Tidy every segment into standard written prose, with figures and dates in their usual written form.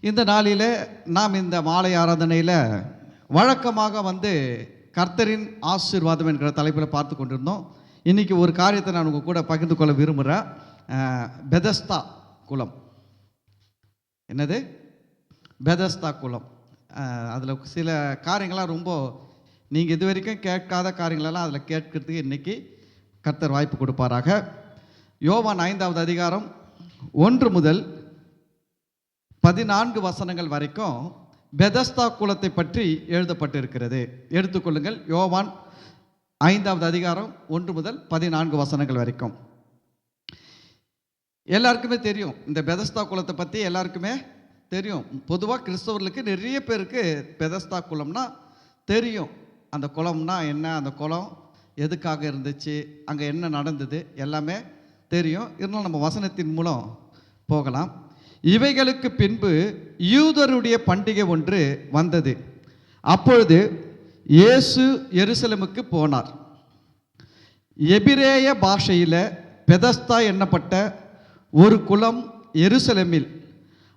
இந்த நாளில் நாம் இந்த மாலை ஆராதனையில் வழக்கமாக கர்த்தரின் ஆசீர்வாதம் என்கிற தலைப்பில் பார்த்து கொண்டிருந்தோம். இன்றைக்கி ஒரு காரியத்தை நான் உங்கள் கூட பகிர்ந்து கொள்ள விரும்புகிறேன். பெதஸ்தா குளம். என்னது? பெதஸ்தா குளம். அதில் சில காரியங்கள்லாம் ரொம்ப நீங்கள் இது வரைக்கும் கேட்காத காரியங்களெல்லாம் அதில் கேட்கறதுக்கு இன்றைக்கி கர்த்தர் வாய்ப்பு கொடுப்பாராக. யோவான் 5வது அதிகாரம் 1 முதல் 14 வசனங்கள் வரைக்கும் பெதஸ்தா குளத்தை பற்றி எழுதப்பட்டிருக்கிறது. எடுத்துக்கொள்ளுங்கள். யோவான் 5வது அதிகாரம் 1 முதல் 14 வசனங்கள் வரைக்கும். எல்லாருக்குமே தெரியும், இந்த பெதஸ்தா குளத்தை பற்றி எல்லாருக்குமே தெரியும். பொதுவாக கிறிஸ்தவர்களுக்கு நிறைய பேருக்கு பெதஸ்தா குளம்னா தெரியும். அந்த குளம்னா என்ன, அந்த குளம் எதுக்காக இருந்துச்சு, அங்கே என்ன நடந்தது எல்லாமே தெரியும். இருந்தாலும் நம்ம வசனத்தின் மூலம் போகலாம். இவைகளுக்கு பின்பு யூதருடைய பண்டிகை ஒன்று வந்தது. அப்பொழுது இயேசு எருசலேமுக்கு போனார். எபிரேய பாஷையில் பெதஸ்தா என்னப்பட்ட ஒரு குளம் எருசலேமில்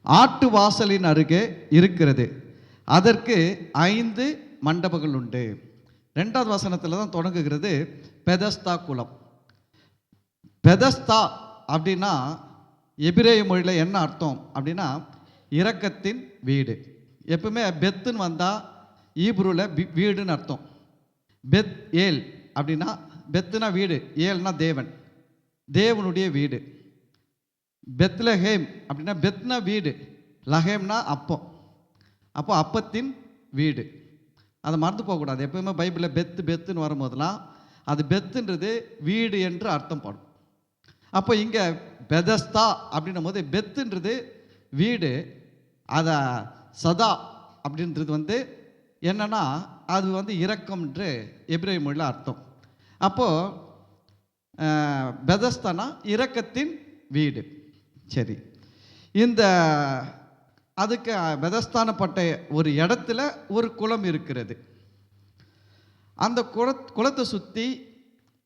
ஆட்டு வாசலின் அருகே இருக்கிறது. அதற்கு 5 மண்டபங்கள் உண்டு. 2வது வசனத்தில் தான் தொடங்குகிறது பெதஸ்தா குளம். பெதஸ்தா அப்படின்னா எபிரேய மொழியில் என்ன அர்த்தம் அப்படின்னா இரக்கத்தின் வீடு. எப்பவுமே பெத்துன்னு வந்தால் ஈப்ரூவில் வீடுன்னு அர்த்தம். பெத் ஏல் அப்படின்னா, பெத்துனா வீடு, ஏல்னா தேவன், தேவனுடைய வீடு. பெத்லஹேம் அப்படின்னா பெத்னா வீடு, லஹேம்னா அப்பம், அப்போ அப்பத்தின் வீடு. அதை மறந்து போகக்கூடாது. எப்பவுமே பைபிளில் பெத்துன்னு வரும்போதெல்லாம் அது பெத்துன்றது வீடு என்று அர்த்தம் படும். அப்போ இங்கே பெதஸ்தா அப்படின்னும் போது பெத்துன்றது வீடு, அதை சதா அப்படின்றது என்னன்னா அது இரக்கம் என்று எபிரேய மொழியில் அர்த்தம். அப்போது பெதஸ்தானா இரக்கத்தின் வீடு. சரி, இந்த அதுக்கு பெதஸ்தானப்பட்ட ஒரு இடத்துல ஒரு குளம் இருக்கிறது. அந்த குளத்தை சுற்றி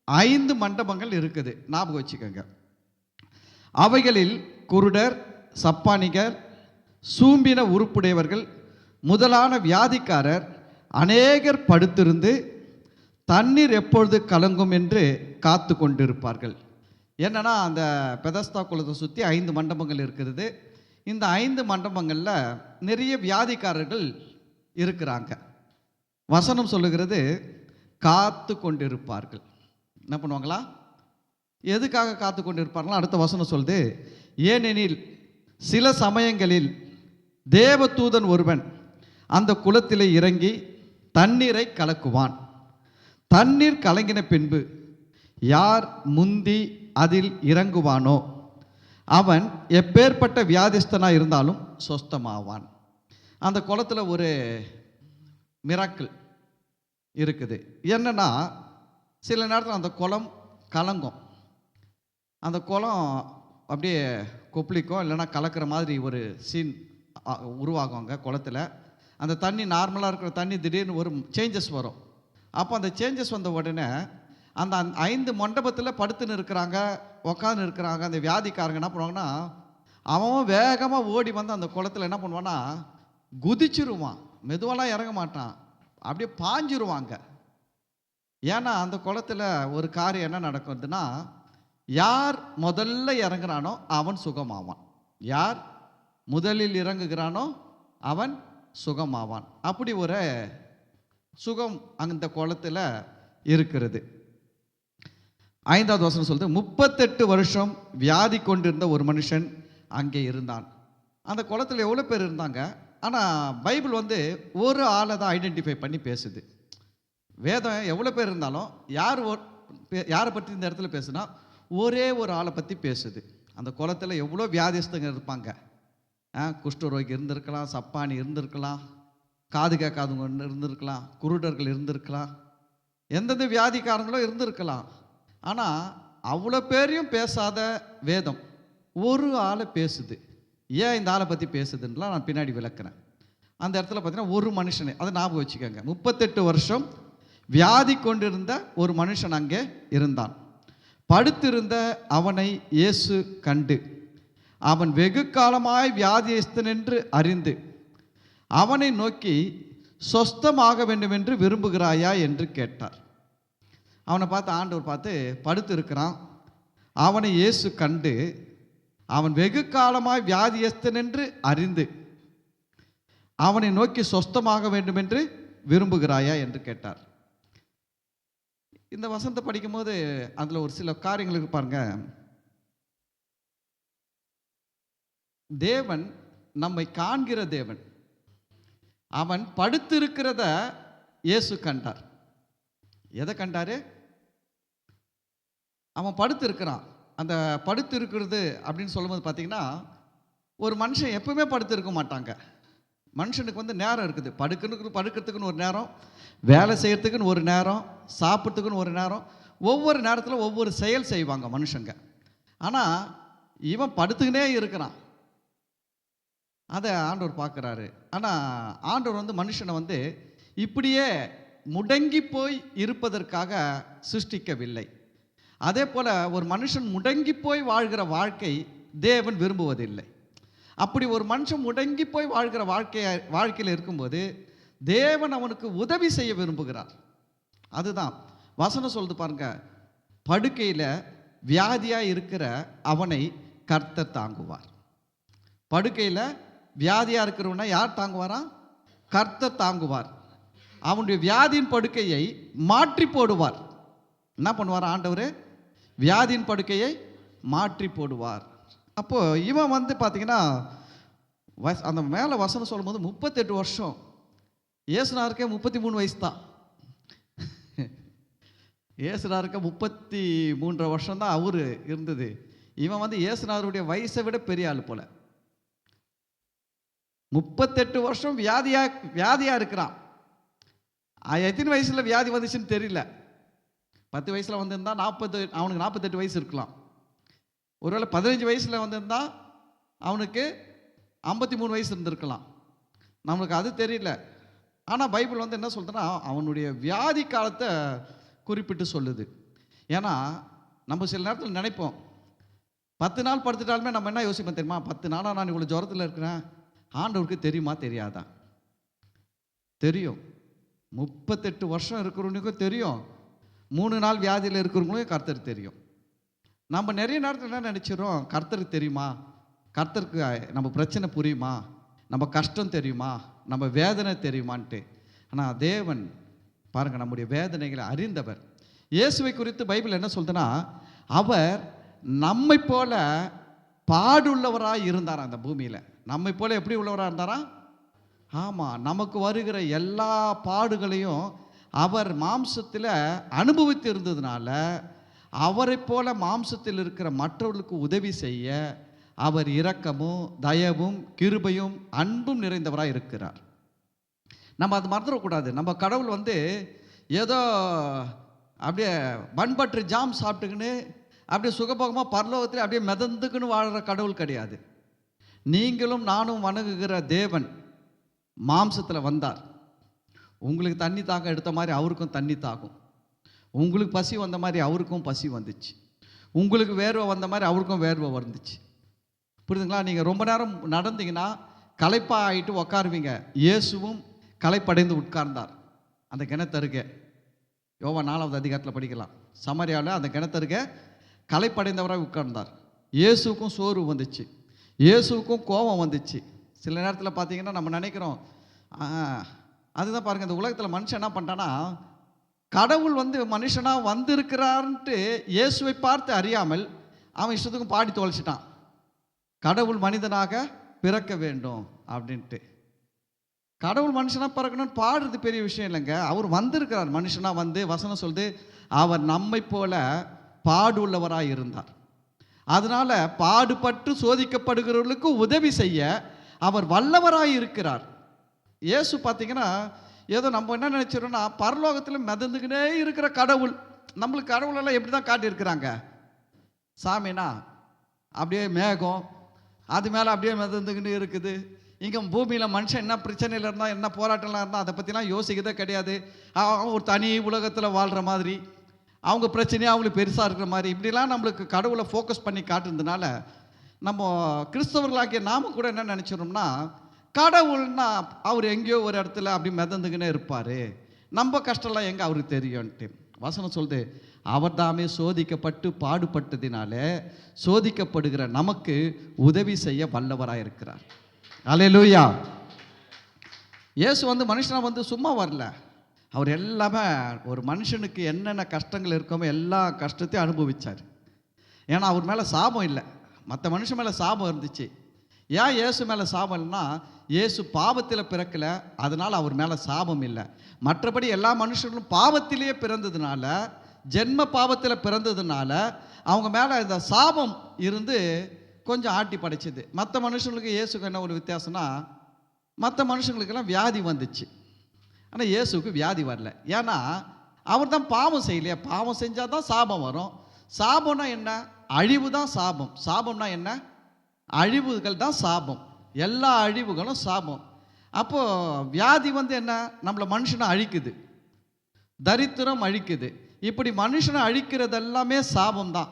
5 மண்டபங்கள் இருக்குது. ஞாபகம் வச்சுக்கோங்க. அவைகளில் குருடர், சப்பானிகர், சூம்பின உறுப்புடையவர்கள் முதலான வியாதிக்காரர் அநேகர் படுத்திருந்து தண்ணீர் எப்பொழுது கலங்கும் என்று காத்து கொண்டிருப்பார்கள். என்னன்னா அந்த பெதஸ்தா குளத்தை சுற்றி 5 மண்டபங்கள் இருக்கிறது. இந்த 5 மண்டபங்களில் நிறைய வியாதிக்காரர்கள் இருக்கிறாங்க. வசனம் சொல்லுகிறது காத்து கொண்டிருப்பார்கள். என்ன பண்ணுவாங்களா? எதுக்காக காத்து கொண்டிருப்பார்களா? அடுத்த வசனம் சொல்லுது, ஏனெனில் சில சமயங்களில் தேவதூதன் ஒருவன் அந்த குளத்திலே இறங்கி தண்ணீரை கலக்குவான். தண்ணீர் கலங்கின பின்பு யார் முந்தி அதில் இறங்குவானோ அவன் எப்பேற்பட்ட வியாதிஸ்தனாக இருந்தாலும் சொஸ்தமாவான். அந்த குளத்தில் ஒரு மிராக்கிள் இருக்குது. என்னன்னா, சில நேரத்தில் அந்த குளம் கலங்கும். அந்த குளம் அப்படியே கொப்பளிக்கும், இல்லைன்னா கலக்கிற மாதிரி ஒரு சீன் உருவாகும். அங்கே குளத்தில் அந்த தண்ணி நார்மலாக இருக்கிற தண்ணி திடீர்னு ஒரு சேஞ்சஸ் வரும். அப்போ அந்த சேஞ்சஸ் வந்த உடனே அந்த 5 மண்டபத்தில் படுத்துன்னு இருக்கிறாங்க, உக்காந்து இருக்கிறாங்க அந்த வியாதிக்காரங்க என்ன பண்ணுவாங்கன்னா, அவன் வேகமாக ஓடி அந்த குளத்தில் என்ன பண்ணுவான்னா குதிச்சிருவான். மெதுவெல்லாம் இறங்க மாட்டான், அப்படியே பாஞ்சிருவாங்க. ஏன்னா அந்த குளத்தில் ஒரு காரியம் என்ன நடக்குதுன்னா, யார் முதல்ல இறங்குறானோ அவன் சுகமாவான். யார் முதலில் இறங்குகிறானோ அவன் சுகமாவான். அப்படி ஒரு சுகம் அந்த குளத்தில் இருக்கிறது. 5வது வசனம் சொல்லுது, 38 வருஷம் வியாதி கொண்டிருந்த ஒரு மனுஷன் அங்கே இருந்தான். அந்த குளத்தில் எவ்வளோ பேர் இருந்தாங்க? ஆனால் பைபிள் ஒரு ஆளை தான் ஐடென்டிஃபை பண்ணி பேசுது. வேதம் எவ்வளோ பேர் இருந்தாலும் யாரை பற்றி இந்த இடத்துல பேசுனா ஒரே ஒரு ஆளை பற்றி பேசுது. அந்த குளத்தில் எவ்வளோ வியாதிஸ்தங்க இருப்பாங்க. குஷ்டரோகி இருந்திருக்கலாம், சப்பானி இருந்திருக்கலாம், காது கேட்காதவங்க இருந்திருக்கலாம், குருடர்கள் இருந்திருக்கலாம், எந்தெந்த வியாதிக்காரங்களும் இருந்திருக்கலாம். ஆனால் அவ்வளோ பேரையும் பேசாத வேதம் ஒரு ஆளை பேசுது. ஏன் இந்த ஆளை பற்றி பேசுதுன்னா நான் பின்னாடி விளக்குறேன். அந்த இடத்துல பார்த்தீங்கன்னா ஒரு மனுஷனை, அதை ஞாபகம் வச்சுக்கோங்க. 38 வருஷம் வியாதி கொண்டிருந்த ஒரு மனுஷன் அங்கே இருந்தான். படுத்திருந்த அவனை இயேசு கண்டு அவன் வெகு காலமாய் வியாதியஸ்தன் என்று அறிந்து அவனை நோக்கி சொஸ்தமாக வேண்டும் என்று விரும்புகிறாயா என்று கேட்டார். அவனை பார்த்து ஆண்டவர் பார்த்து படுத்து இருக்கிறான். அவனை இயேசு கண்டு அவன் வெகு காலமாய் வியாதியஸ்தன் என்று அறிந்து அவனை நோக்கி சொஸ்தமாக வேண்டும் என்று விரும்புகிறாயா என்று கேட்டார். இந்த வசனத்தை படிக்கும்போது அதில் ஒரு சில காரியங்களுக்கு பாருங்க. தேவன் நம்மை காண்கிற தேவன். அவன் படுத்திருக்கிறத இயேசு கண்டார். எதை கண்டாரு? அவன் படுத்து இருக்கிறான். அந்த படுத்து இருக்கிறது அப்படின்னு சொல்லும்போது பார்த்தீங்கன்னா, ஒரு மனுஷன் எப்பவுமே படுத்து இருக்க மாட்டாங்க. மனுஷனுக்கு நேரம் இருக்குது. படுக்கிறதுக்குன்னு ஒரு நேரம், வேலை செய்யறதுக்குன்னு ஒரு நேரம், சாப்பிட்றதுக்குன்னு ஒரு நேரம், ஒவ்வொரு நேரத்தில் ஒவ்வொரு செயல் செய்வாங்க மனுஷங்க. ஆனால் இவன் படுத்துக்கினே இருக்கிறான். அதை ஆண்டவர் பார்க்குறாரு. ஆனால் ஆண்டவர் மனுஷனை இப்படியே முடங்கி போய் இருப்பதற்காக சிருஷ்டிக்கவில்லை. அதே போல் ஒரு மனுஷன் முடங்கி போய் வாழ்கிற வாழ்க்கை தேவன் விரும்புவதில்லை. அப்படி ஒரு மனுஷன் முடங்கி போய் வாழ்கிற வாழ்க்கையில் இருக்கும்போது தேவன் அவனுக்கு உதவி செய்ய விரும்புகிறார். அதுதான் வசனம் சொல்லுது பாருங்க. படுக்கையில் வியாதியாக இருக்கிற அவனை கர்த்தர் தாங்குவார். படுக்கையில் வியாதியாக இருக்கிறவனை யார் தாங்குவாரா? கர்த்தர் தாங்குவார். அவனுடைய வியாதியின் படுக்கையை மாற்றி போடுவார். என்ன பண்ணுவார் ஆண்டவர்? வியாதியின் படுக்கையை மாற்றி போடுவார். அப்போ இவன் பார்த்தீங்கன்னா அந்த மேலே வசனம் சொல்லும்போது 38 வருஷம். இயேசுநாதருக்கே 33 வயசு தான். இயேசுநாதருக்கு 33 வருஷம் தான் அவரு இருந்தது. இவன் இயேசுநாதருடைய வயசை விட பெரிய ஆள் போல. 38 வருஷம் வியாதியா இருக்கிறான். எத்தனை வயசுல வியாதி வந்துச்சுன்னு தெரியல. 10 வயசுல வந்திருந்தா அவனுக்கு 48 வயசு இருக்கலாம். ஒருவேளை 15 வயசுல வந்திருந்தா அவனுக்கு 53 வயசு இருந்திருக்கலாம். நம்மளுக்கு அது தெரியல. ஆனால் பைபிள் என்ன சொல்றதுன்னா அவனுடைய வியாதி காலத்தை குறிப்பிட்டு சொல்லுது. ஏன்னா நம்ம சில நேரத்தில் நினைப்போம் 10 நாள் படுத்துட்டாலுமே நம்ம என்ன யோசிப்போம் தெரியுமா? 10 நாளாக நான் இவ்வளோ ஜுரத்தில் இருக்கிறேன், ஆண்டவருக்கு தெரியுமா தெரியாதா? தெரியும். 38 வருஷம் இருக்கிறவனுக்கும் தெரியும், 3 நாள் வியாதியில் இருக்கிறவங்களுக்கும் கர்த்தருக்கு தெரியும். நம்ம நிறைய நேரத்தில் என்ன நினச்சிடறோம்? கர்த்தருக்கு தெரியுமா, கர்த்தருக்கு நம்ம பிரச்சனை புரியுமா, நம்ம கஷ்டம் தெரியுமா, நம்ம வேதனை தெரியுமான்ட்டு. ஆனால் தேவன் பாருங்கள் நம்முடைய வேதனைகளை அறிந்தவர். இயேசுவை குறித்து பைபிள் என்ன சொல்லுதுன்னா, அவர் நம்மை போல பாடுள்ளவராக இருந்தாரா அந்த பூமியில். நம்மை போல எப்படி உள்ளவராக இருந்தாரா? ஆமாம், நமக்கு வருகிற எல்லா பாடுகளையும் அவர் மாம்சத்தில் அனுபவித்து இருந்ததுனால அவரை போல மாம்சத்தில் இருக்கிற மற்றவர்களுக்கு உதவி செய்ய அவர் இரக்கமும் தயவும் கிருபையும் அன்பும் நிறைந்தவராக இருக்கிறார். நம்ம அது மறந்துடக்கூடாது. நம்ம கடவுள் ஏதோ அப்படியே பண்பற்று ஜாம் சாப்பிட்டுக்குன்னு அப்படியே சுகபோகமாக பரலோகத்தில் அப்படியே மிதந்துக்குன்னு வாழ்கிற கடவுள் கிடையாது. நீங்களும் நானும் வணங்குகிற தேவன் மாம்சத்தில் வந்தார். உங்களுக்கு தண்ணி தாகம் எடுத்த மாதிரி அவருக்கும் தண்ணி தாகம், உங்களுக்கு பசி வந்த மாதிரி அவருக்கும் பசி வந்துச்சு, உங்களுக்கு வேர்வை வந்த மாதிரி அவருக்கும் வேர்வை வந்துச்சு. புரியுதுங்களா? நீங்கள் ரொம்ப நேரம் நடந்தீங்கன்னா களைப்பாக ஆகிட்டு உட்காருவீங்க. இயேசுவும் களைப்படைந்து உட்கார்ந்தார் அந்த கிணத்தருகே. யோவான் 4வது அதிகாரத்தில் படிக்கலாம். சமாரியாவில் அந்த கிணத்தருகே களைப்படைந்தவராக உட்கார்ந்தார். இயேசுக்கும் சோர்வு வந்துச்சு, இயேசுக்கும் கோபம் வந்துச்சு. சில நேரத்தில் பார்த்தீங்கன்னா நம்ம நினைக்கிறோம், அதுதான் பாருங்கள், இந்த உலகத்தில் மனுஷன் என்ன பண்ணிட்டான்னா, கடவுள் மனுஷனாக வந்திருக்கிறான்ட்டு இயேசுவை பார்த்து அறியாமல் அவன் இஷ்டத்துக்கும் பாடி தொலைச்சிட்டான். கடவுள் மனிதனாக பிறக்க வேண்டும் அப்படின்ட்டு. கடவுள் மனுஷனாக பிறக்கணும்னு பாடுறது பெரிய விஷயம் இல்லைங்க. அவர் வந்திருக்கிறார் மனுஷனாக வசனம் சொல்லுது, அவர் நம்மை போல பாடுள்ளவராக இருந்தார். அதனால பாடுபட்டு சோதிக்கப்படுகிறவர்களுக்கு உதவி செய்ய அவர் வல்லவராக இருக்கிறார். இயேசு பார்த்தீங்கன்னா ஏதோ நம்ம என்ன நினைச்சிடறோம்னா பரலோகத்தில் மிதந்துக்கினே இருக்கிற கடவுள். நம்மளுக்கு கடவுளெல்லாம் எப்படி தான் காட்டியிருக்கிறாங்க? சாமினா அப்படியே மேகம் அது மேலே அப்படியே மிதந்துக்கிட்டு இருக்குது. இங்கே பூமியில் மனுஷன் என்ன பிரச்சனையில் இருந்தால் என்ன போராட்டம்லாம் இருந்தால் அதை பற்றிலாம் யோசிக்கதே கிடையாது. அவங்க ஒரு தனி உலகத்தில் வாழ்கிற மாதிரி, அவங்க பிரச்சனையாக அவங்களுக்கு பெருசாக இருக்கிற மாதிரி இப்படிலாம் நம்மளுக்கு கடவுளை ஃபோக்கஸ் பண்ணி காட்டுறதுனால நம்ம கிறிஸ்தவர்களாகிய நாம கூட என்ன நினச்சிடோம்னா, கடவுள்னா அவர் எங்கேயோ ஒரு இடத்துல அப்படி மிதந்துக்கினே இருப்பார், நம்ம கஷ்டம்லாம் எங்கே அவருக்கு தெரியும்ன்ட்டு. வசனம் சொல்லுது, அவர் தாமே சோதிக்கப்பட்டு பாடுபட்டதினால சோதிக்கப்படுகிற நமக்கு உதவி செய்ய வல்லவராக இருக்கிறார். அல்லேலூயா. இயேசு மனுஷனா சும்மா வரல. அவர் எல்லாமே ஒரு மனுஷனுக்கு என்னென்ன கஷ்டங்கள் இருக்கோமோ எல்லா கஷ்டத்தையும் அனுபவிச்சார். ஏன்னா அவர் மேலே சாபம் இல்லை, மற்ற மனுஷன் மேலே சாபம் இருந்துச்சு. ஏன் இயேசு மேலே சாபம் இல்லைன்னா, இயேசு பாவத்தில் பிறக்கலை, அதனால் அவர் மேலே சாபம் இல்லை. மற்றபடி எல்லா மனுஷர்களும் பாவத்திலேயே பிறந்ததுனால, ஜென்ம பாவத்தில் பிறந்ததுனால அவங்க மேலே இந்த சாபம் இருந்து கொஞ்சம் ஆட்டி படைச்சிது. மற்ற மனுஷங்களுக்கு இயேசுக்கு என்ன ஒரு வித்தியாசம்னா, மற்ற மனுஷங்களுக்கெல்லாம் வியாதி வந்துச்சு, ஆனால் இயேசுக்கு வியாதி வரல. ஏன்னா அவர் தான் பாவம் செய்யலையே. பாவம் செஞ்சால் தான் சாபம் வரும். சாபம்னா என்ன? அழிவு தான் சாபம். சாபம்னா என்ன? அழிவுகள் தான் சாபம். எல்லா அழிவுகளும் சாபம். அப்போது வியாதி என்ன? நம்மளை மனுஷனை அழிக்குது, தரித்திரம் அழிக்குது. இப்படி மனுஷனை அழிக்கிறது எல்லாமே சாபம் தான்.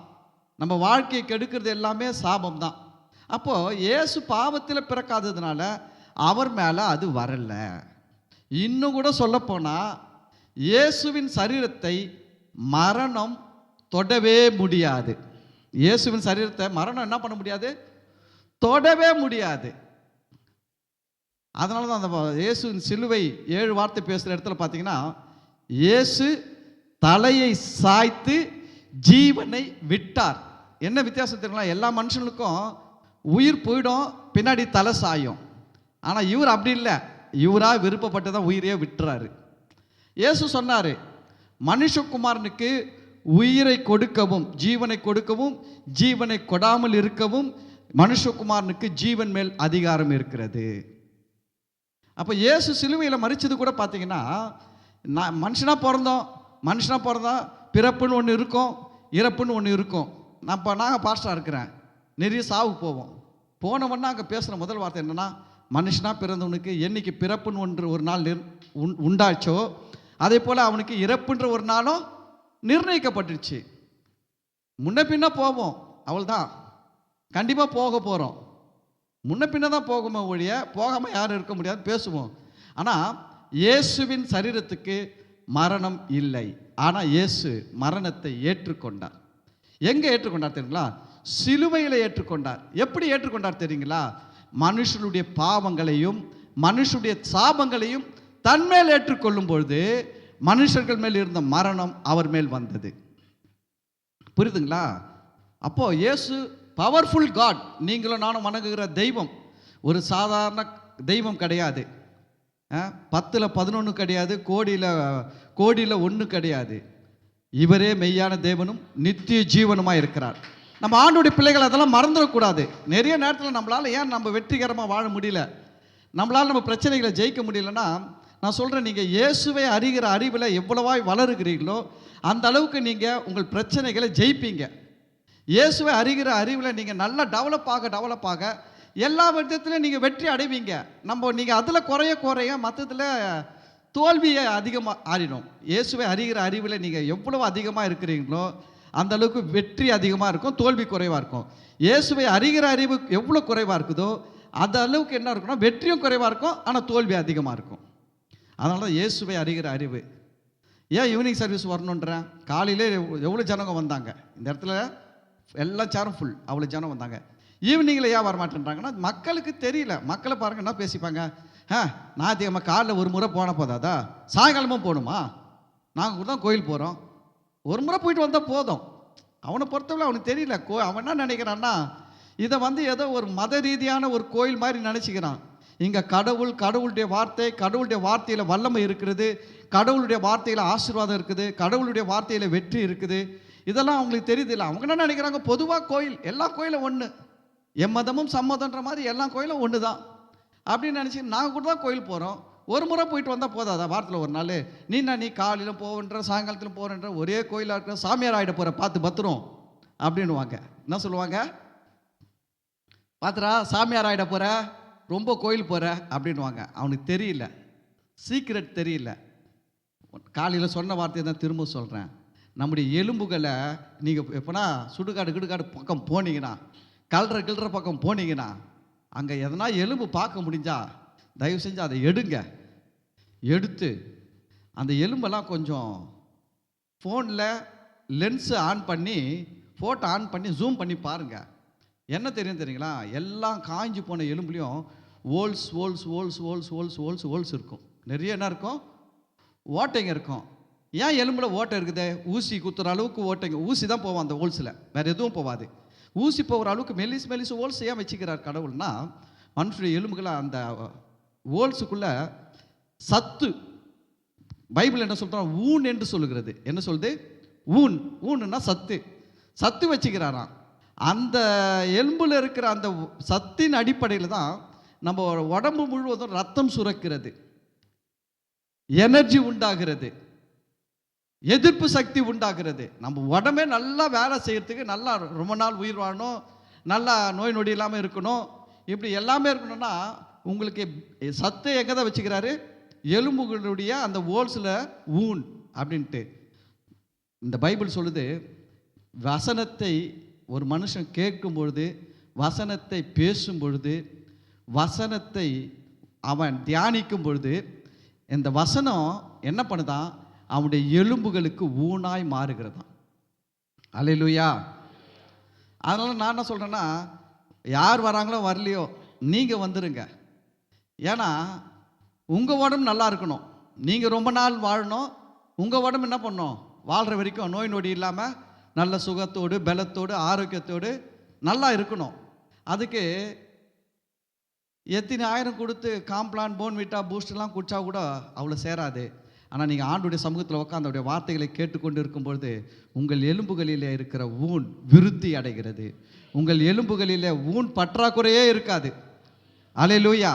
நம்ம வாழ்க்கையை கெடுக்கிறது எல்லாமே சாபம் தான். அப்போது இயேசு பாவத்தில் பிறக்காததுனால அவர் மேலே அது வரல. இன்னும் கூட சொல்லப்போனால், இயேசுவின் சரீரத்தை மரணம் தொடவே முடியாது. இயேசுவின் சரீரத்தை மரணம் என்ன பண்ண முடியாது? தொடவே முடியாது. அதனால தான் அந்த இயேசுவின் சிலுவை 7 வார்த்தை பேசுகிற இடத்துல பார்த்தீங்கன்னா, இயேசு தலையை சாய்த்து ஜீவனை விட்டார். என்ன வித்தியாசம் தெரியுங்களா? எல்லா மனுஷனுக்கும் உயிர் போயிடும், பின்னாடி தலை சாயும். ஆனால் இவர் அப்படி இல்லை, இவராக விருப்பப்பட்டு தான் உயிரையே விட்டுறாரு. இயேசு சொன்னார், மனுஷகுமாரனுக்கு உயிரை கொடுக்கவும் ஜீவனை கொடுக்கவும் ஜீவனை கொடாமல் இருக்கவும் மனுஷகுமாரனுக்கு ஜீவன் மேல் அதிகாரம் இருக்கிறது. அப்போ இயேசு சிலுவையில் மரிச்சது கூட பார்த்தீங்கன்னா, நான் மனுஷனாக பிறந்தோம் பிறப்புன்னு ஒன்று இருக்கும், இறப்புன்னு ஒன்று இருக்கும். நாங்கள் பாஸ்டராக இருக்கிறேன், நிறைய சாவுக்கு போவோம். போனவொன்னா அங்கே பேசுகிற முதல் வார்த்தை என்னென்னா, மனுஷனாக பிறந்தவனுக்கு என்னைக்கு பிறப்புன்னு ஒரு நாள் உண்டாச்சோ, அதே போல் அவனுக்கு இறப்புன்ற ஒரு நாளும் நிர்ணயிக்கப்பட்டுருச்சு. முன்ன பின்ன போவோம், அவள்தான் கண்டிப்பாக போக போகிறோம். முன்ன பின்ன தான் போகுமோ ஒழிய போகாமல் யாரும் இருக்க முடியாது, பேசுவோம். ஆனால் இயேசுவின் சரீரத்துக்கு மரணம் இல்லை. ஆனால் இயேசு மரணத்தை ஏற்றுக்கொண்டார். எங்கே ஏற்றுக்கொண்டார் தெரியுங்களா? சிலுவையில் ஏற்றுக்கொண்டார். எப்படி ஏற்றுக்கொண்டார் தெரியுங்களா? மனுஷனுடைய பாவங்களையும் மனுஷனுடைய சாபங்களையும் தன்மேல் ஏற்றுக்கொள்ளும் பொழுது மனுஷர்கள் மேல் இருந்த மரணம் அவர் மேல் வந்தது. புரியுதுங்களா? அப்போ இயேசு பவர்ஃபுல் காட். நீங்களும் நானும் வணங்குகிற தெய்வம் ஒரு சாதாரண தெய்வம் கிடையாது. 10ல் 11 கிடையாது, கோடியில் 1 கிடையாது. இவரே மெய்யான தேவனும் நித்திய ஜீவனுமாக இருக்கிறார். நம்ம ஆண்டுடைய பிள்ளைகள் அதெல்லாம் மறந்துடக்கூடாது. நிறைய நேரத்தில் நம்மளால் ஏன் நம்ம வெற்றிகரமாக வாழ முடியல, நம்மளால் நம்ம பிரச்சனைகளை ஜெயிக்க முடியலன்னா, நான் சொல்கிறேன், நீங்கள் இயேசுவை அறிகிற அறிவில் எவ்வளவாய் வளருகிறீர்களோ அந்த அளவுக்கு நீங்கள் உங்கள் பிரச்சனைகளை ஜெயிப்பீங்க. இயேசுவை அறிகிற அறிவில் நீங்கள் நல்லா டெவலப் ஆக எல்லா விதத்துலையும் நீங்கள் வெற்றி அடைவீங்க. நீங்கள் அதில் குறைய மற்றதில் தோல்வியை அதிகமாக ஆறிடும். இயேசுவை அறிகிற அறிவில் நீங்கள் எவ்வளவு அதிகமாக இருக்கிறீங்களோ அந்த அளவுக்கு வெற்றி அதிகமாக இருக்கும், தோல்வி குறைவாக இருக்கும். இயேசுவை அறிகிற அறிவு எவ்வளோ குறைவாக இருக்குதோ அந்த அளவுக்கு என்ன இருக்குன்னா வெற்றியும் குறைவாக இருக்கும், ஆனால் தோல்வி அதிகமாக இருக்கும். அதனால தான் இயேசுவை அறிகிற அறிவு. ஏன் ஈவினிங் சர்வீஸ் வரணுன்றேன்? காலையிலே எவ்வளோ ஜனங்க வந்தாங்க, இந்த இடத்துல எல்லா சேரும் ஃபுல், அவ்வளோ ஜனம் வந்தாங்க. ஈவினிங்கில் ஏன் வரமாட்டேன்றாங்கன்னா மக்களுக்கு தெரியல. மக்களை பாருங்க என்ன பேசிப்பாங்க, ஞாயிற்றுக்கிழமை காலைல ஒரு முறை போனால் போதாதா, சாயங்காலமும் போகணுமா? நாங்கள் கூட தான் கோயில் போகிறோம், ஒரு முறை போயிட்டு வந்தால் போதும். அவனை பொறுத்தவரை அவனுக்கு தெரியல. அவன் என்ன நினைக்கிறான்னா, இதை ஏதோ ஒரு மத ரீதியான ஒரு கோயில் மாதிரி நினச்சிக்கிறான். இங்கே கடவுளுடைய வார்த்தையில் வல்லமை இருக்கிறது, கடவுளுடைய வார்த்தையில் ஆசீர்வாதம் இருக்குது, கடவுளுடைய வார்த்தையில் வெற்றி இருக்குது. இதெல்லாம் அவங்களுக்கு தெரியுதில்ல. அவங்க என்ன நினைக்கிறாங்க, பொதுவாக கோயில் எல்லா கோயிலும் ஒன்று, எம்மதமும் சம்மதன்ற மாதிரி எல்லா கோயிலும் ஒன்று தான் அப்படின்னு நினச்சி நாங்கள் கூட தான் கோயில் போகிறோம். ஒரு முறை போயிட்டு வந்தால் போதாதா? வாரத்தில் ஒரு நாள் நீ காலையில் போகின்ற சாயங்காலத்தில் போகிறன்ற ஒரே கோயிலாக இருக்கிற சாமியார் ஆகிட போகிற, பார்த்து பத்திரம் அப்படின்னுவாங்க. என்ன சொல்லுவாங்க, பார்த்துரா சாமியார் ஆகிட போகிற, ரொம்ப கோயில் போகிற அப்படின்வாங்க. அவனுக்கு தெரியல, சீக்ரெட் தெரியல. காலையில் சொன்ன வார்த்தையை தான் திரும்ப சொல்கிறேன். நம்முடைய எலும்புகளை நீங்கள் எப்போனா சுடுகாடு பக்கம் போனீங்கன்னா கிளற பக்கம் போனீங்கன்னா அங்கே எதனா எலும்பு பார்க்க முடிஞ்சா தயவு செஞ்சு அதை எடுத்து அந்த எலும்பெல்லாம் கொஞ்சம் ஃபோனில் லென்ஸு ஆன் பண்ணி ஃபோட்டோ ஆன் பண்ணி ஜூம் பண்ணி பாருங்கள். என்ன தெரியுங்களா? எல்லாம் காய்ஞ்சி போன எலும்புலையும் ஓல்ஸ் இருக்கும். நிறைய என்ன இருக்கும்? ஓட்டைங்க இருக்கும். ஏன் எலும்பில் ஓட்டை இருக்குது? ஊசி குத்துற அளவுக்கு ஓட்டைங்க. ஊசி தான் போவோம் அந்த ஹோல்ஸில், வேறு எதுவும் போகாது. ஊசி போகிற அளவுக்கு மெல்லிசு ஹோல்ஸ் ஏன் வச்சுக்கிறார் கடவுள்னா, மனுஷனுடைய எலும்புகளை அந்த ஹோல்ஸுக்குள்ளே சத்து, பைபிள் என்ன சொல்கிறோம்? ஊன் என்று சொல்லுகிறது. என்ன சொல்லுது? ஊன்னா சத்து வச்சுக்கிறாராம். அந்த எலும்பில் இருக்கிற அந்த சத்தின் அடிப்படையில் தான் நம்ம உடம்பு முழுவதும் ரத்தம் சுரக்கிறது, எனர்ஜி உண்டாகிறது, எதிர்ப்பு சக்தி உண்டாகிறது. நம்ம உடம்பே நல்லா வேலை செய்யறதுக்கு, நல்லா ரொம்ப நாள் உயிர் வாழணும், நல்லா நோய் நொடி இல்லாமல் இருக்கணும், இப்படி எல்லாமே இருக்கணும்னா உங்களுக்கு சத்தை எங்கே தான் வச்சுக்கிறாரு? எலும்புகளுடைய அந்த ஹோல்ஸில் ஊன் அப்படின்ட்டு. இந்த பைபிள் சொல்லுது, வசனத்தை ஒரு மனுஷன் கேட்கும் பொழுது, வசனத்தை பேசும் பொழுது, வசனத்தை அவன் தியானிக்கும் பொழுது, இந்த வசனம் என்ன பண்ணுதான்? அவனுடைய எலும்புகளுக்கு ஊனாய் மாறுகிறதான். அல்லேலூயா. அதனால நான் என்ன சொல்கிறேன்னா, யார் வராங்களோ வரலையோ நீங்கள் வந்துடுங்க. ஏன்னா உங்கள் உடம்பு நல்லா இருக்கணும், நீங்கள் ரொம்ப நாள் வாழணும். உங்கள் உடம்பு என்ன பண்ணணும்? வாழ்கிற வரைக்கும் நோய் நொடி இல்லாமல் நல்ல சுகத்தோடு, பலத்தோடு, ஆரோக்கியத்தோடு நல்லா இருக்கணும். அதுக்கு எத்தனை ஆயிரம் கொடுத்து காம்ப்ளான், போன்விட்டா, பூஸ்ட்லாம் குடிச்சா கூட அவ்வளோ சேராது. ஆனால் நீங்கள் ஆண்டுடைய சமூகத்தில் உட்காந்து அவருடைய வார்த்தைகளை கேட்டுக்கொண்டு இருக்கும்பொழுது உங்கள் எலும்புகளிலே இருக்கிற ஊன் விருத்தி அடைகிறது. உங்கள் எலும்புகளிலே ஊன் பற்றாக்குறையே இருக்காது. அல்லேலூயா.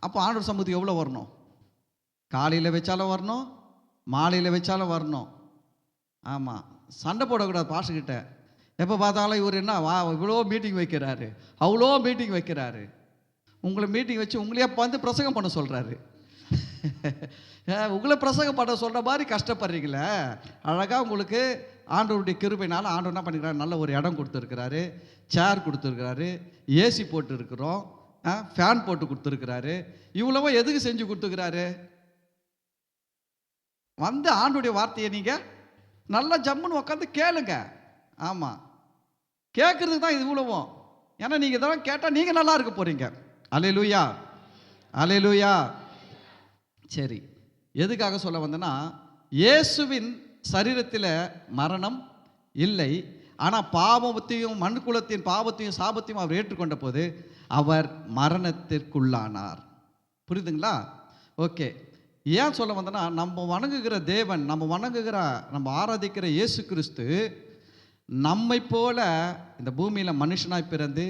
அப்போ ஆண்டவர் சமூகத்துக்கு எவ்வளோ வரணும்? காலையில் வச்சாலும் வரணும், மாலையில் வச்சாலும் வரணும். ஆமாம், சண்டை போடக்கூடாது பாஸ்டர்கிட்ட. எப்போ பார்த்தாலும் இவர் என்ன இவ்வளோ மீட்டிங் வைக்கிறாரு, அவ்வளோ மீட்டிங் வைக்கிறாரு. உங்களை மீட்டிங் வச்சு உங்களையே வந்து பிரசங்கம் பண்ண சொல்கிறாரு. உங்களை பிரசங்கம் பண்ண சொல்கிற மாதிரி கஷ்டப்படுறீங்களே. அழகாக உங்களுக்கு ஆண்டவருடைய கிருபையினால ஆண்டவர் என்ன பண்ணிக்கிறாரு? நல்ல ஒரு இடம் கொடுத்துருக்கிறாரு, சேர் கொடுத்துருக்கிறாரு, ஏசி போட்டு இருக்கிறோம், ஃபேன் போட்டு கொடுத்துருக்கிறாரு. இவ்வளவோ எதுக்கு செஞ்சு கொடுத்துருக்கிறாரு? வந்து ஆண்டவருடைய வார்த்தையை நீங்கள் நல்லா ஜம்முன்னு உட்காந்து கேளுங்க. ஆமாம், கேட்குறதுக்கு தான் இது இவ்வளவும். ஏன்னா நீங்கள் இதெல்லாம் கேட்டால் நீங்கள் நல்லா இருக்க போகிறீங்க. அல்லேலூயா, அல்லேலூயா. சரி, எதுக்காக சொல்ல வந்தேன்னா, இயேசுவின் சரீரத்தில் மரணம் இல்லை. ஆனால் பாவத்தையும் மண்குலத்தின் பாவத்தையும் சாபத்தையும் அவர் ஏற்றுக்கொண்ட போது அவர் மரணத்திற்குள்ளானார். புரியுதுங்களா? ஓகே. ஏன் சொல்ல வந்தேன்னா, நம்ம வணங்குகிற தேவன், நம்ம ஆராதிக்கிற இயேசு கிறிஸ்து நம்மை போல இந்த பூமியில் மனுஷனாய் பிறந்து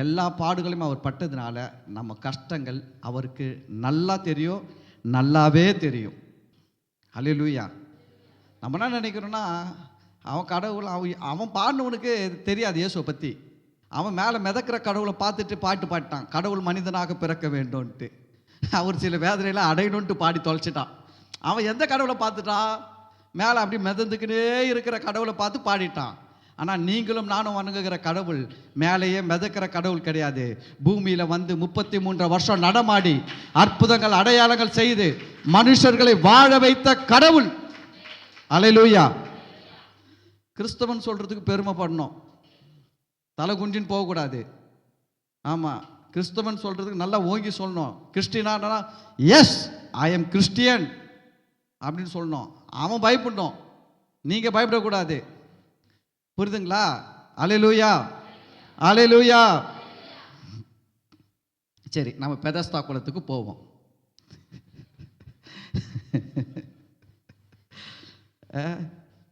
எல்லா பாடுகளையும் அவர் பட்டதுனால நம்ம கஷ்டங்கள் அவருக்கு நல்லா தெரியும், நல்லாவே தெரியும். அல்லேலூயா. நம்ம என்ன நினைக்கிறோன்னா, அவன் கடவுள், அவன் பாடினவனுக்கு தெரியாது இயேசுவை பற்றி. அவன் மேலே மிதக்கிற கடவுளை பார்த்துட்டு பாட்டு பாடிட்டான், கடவுள் மனிதனாக பிறக்க வேண்டும்ன்ட்டு. அவர் சில வேதனையெல்லாம் அடையணுன்ட்டு பாடி தொலைச்சிட்டான். அவன் எந்த கடவுளை பார்த்துட்டான்? மேலே அப்படி மிதந்துக்கினே இருக்கிற கடவுளை பார்த்து பாடிட்டான். ஆனால் நீங்களும் நானும் வணங்குகிற கடவுள் மேலேயே மிதக்கிற கடவுள் கிடையாது. பூமியில் வந்து 33 வருஷம் நடமாடி அற்புதங்கள் அடையாளங்கள் செய்து மனுஷர்களை வாழ வைத்த கடவுள். அல்லேலூயா. கிறிஸ்தவன் சொல்கிறதுக்கு பெருமைப்படணும், தலை குஞ்சின்னு போகக்கூடாது. ஆமாம், கிறிஸ்தவன் சொல்கிறதுக்கு நல்லா ஓங்கி சொல்லணும். Christina yes I am Christian அப்படின்னு சொல்லணும். அவன் பயப்படணும், நீங்கள் பயப்படக்கூடாது. புரியுதுங்களா? அல்லேலூயா, அல்லேலூயா. சரி, நம்ம பெதஸ்தா குலத்துக்கு போவோம்.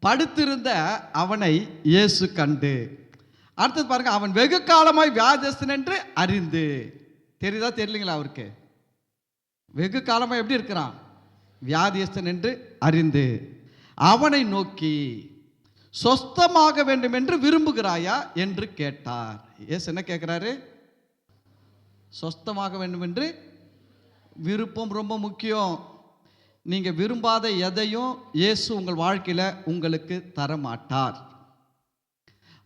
படுத்திருந்த அவனை இயேசு கண்டு, அடுத்தது பாருங்க, அவன் வெகு காலமாய் வியாதியஸ்தன் என்று அறிந்து. தெரியுதா தெரியலீங்களா? அவருக்கு வெகு காலமாய் எப்படி இருக்கிறான்? வியாதியஸ்தன் என்று அறிந்து அவனை நோக்கி, சொஸ்தமாக வேண்டும் என்று விரும்புகிறாயா என்று கேட்டார். இயேசு என்ன கேட்கிறாரு? சொஸ்தமாக வேண்டும் என்று விருப்பம் ரொம்ப முக்கியம். நீங்க விரும்பாத எதையும் இயேசு உங்கள் வாழ்க்கையில உங்களுக்கு தர மாட்டார்.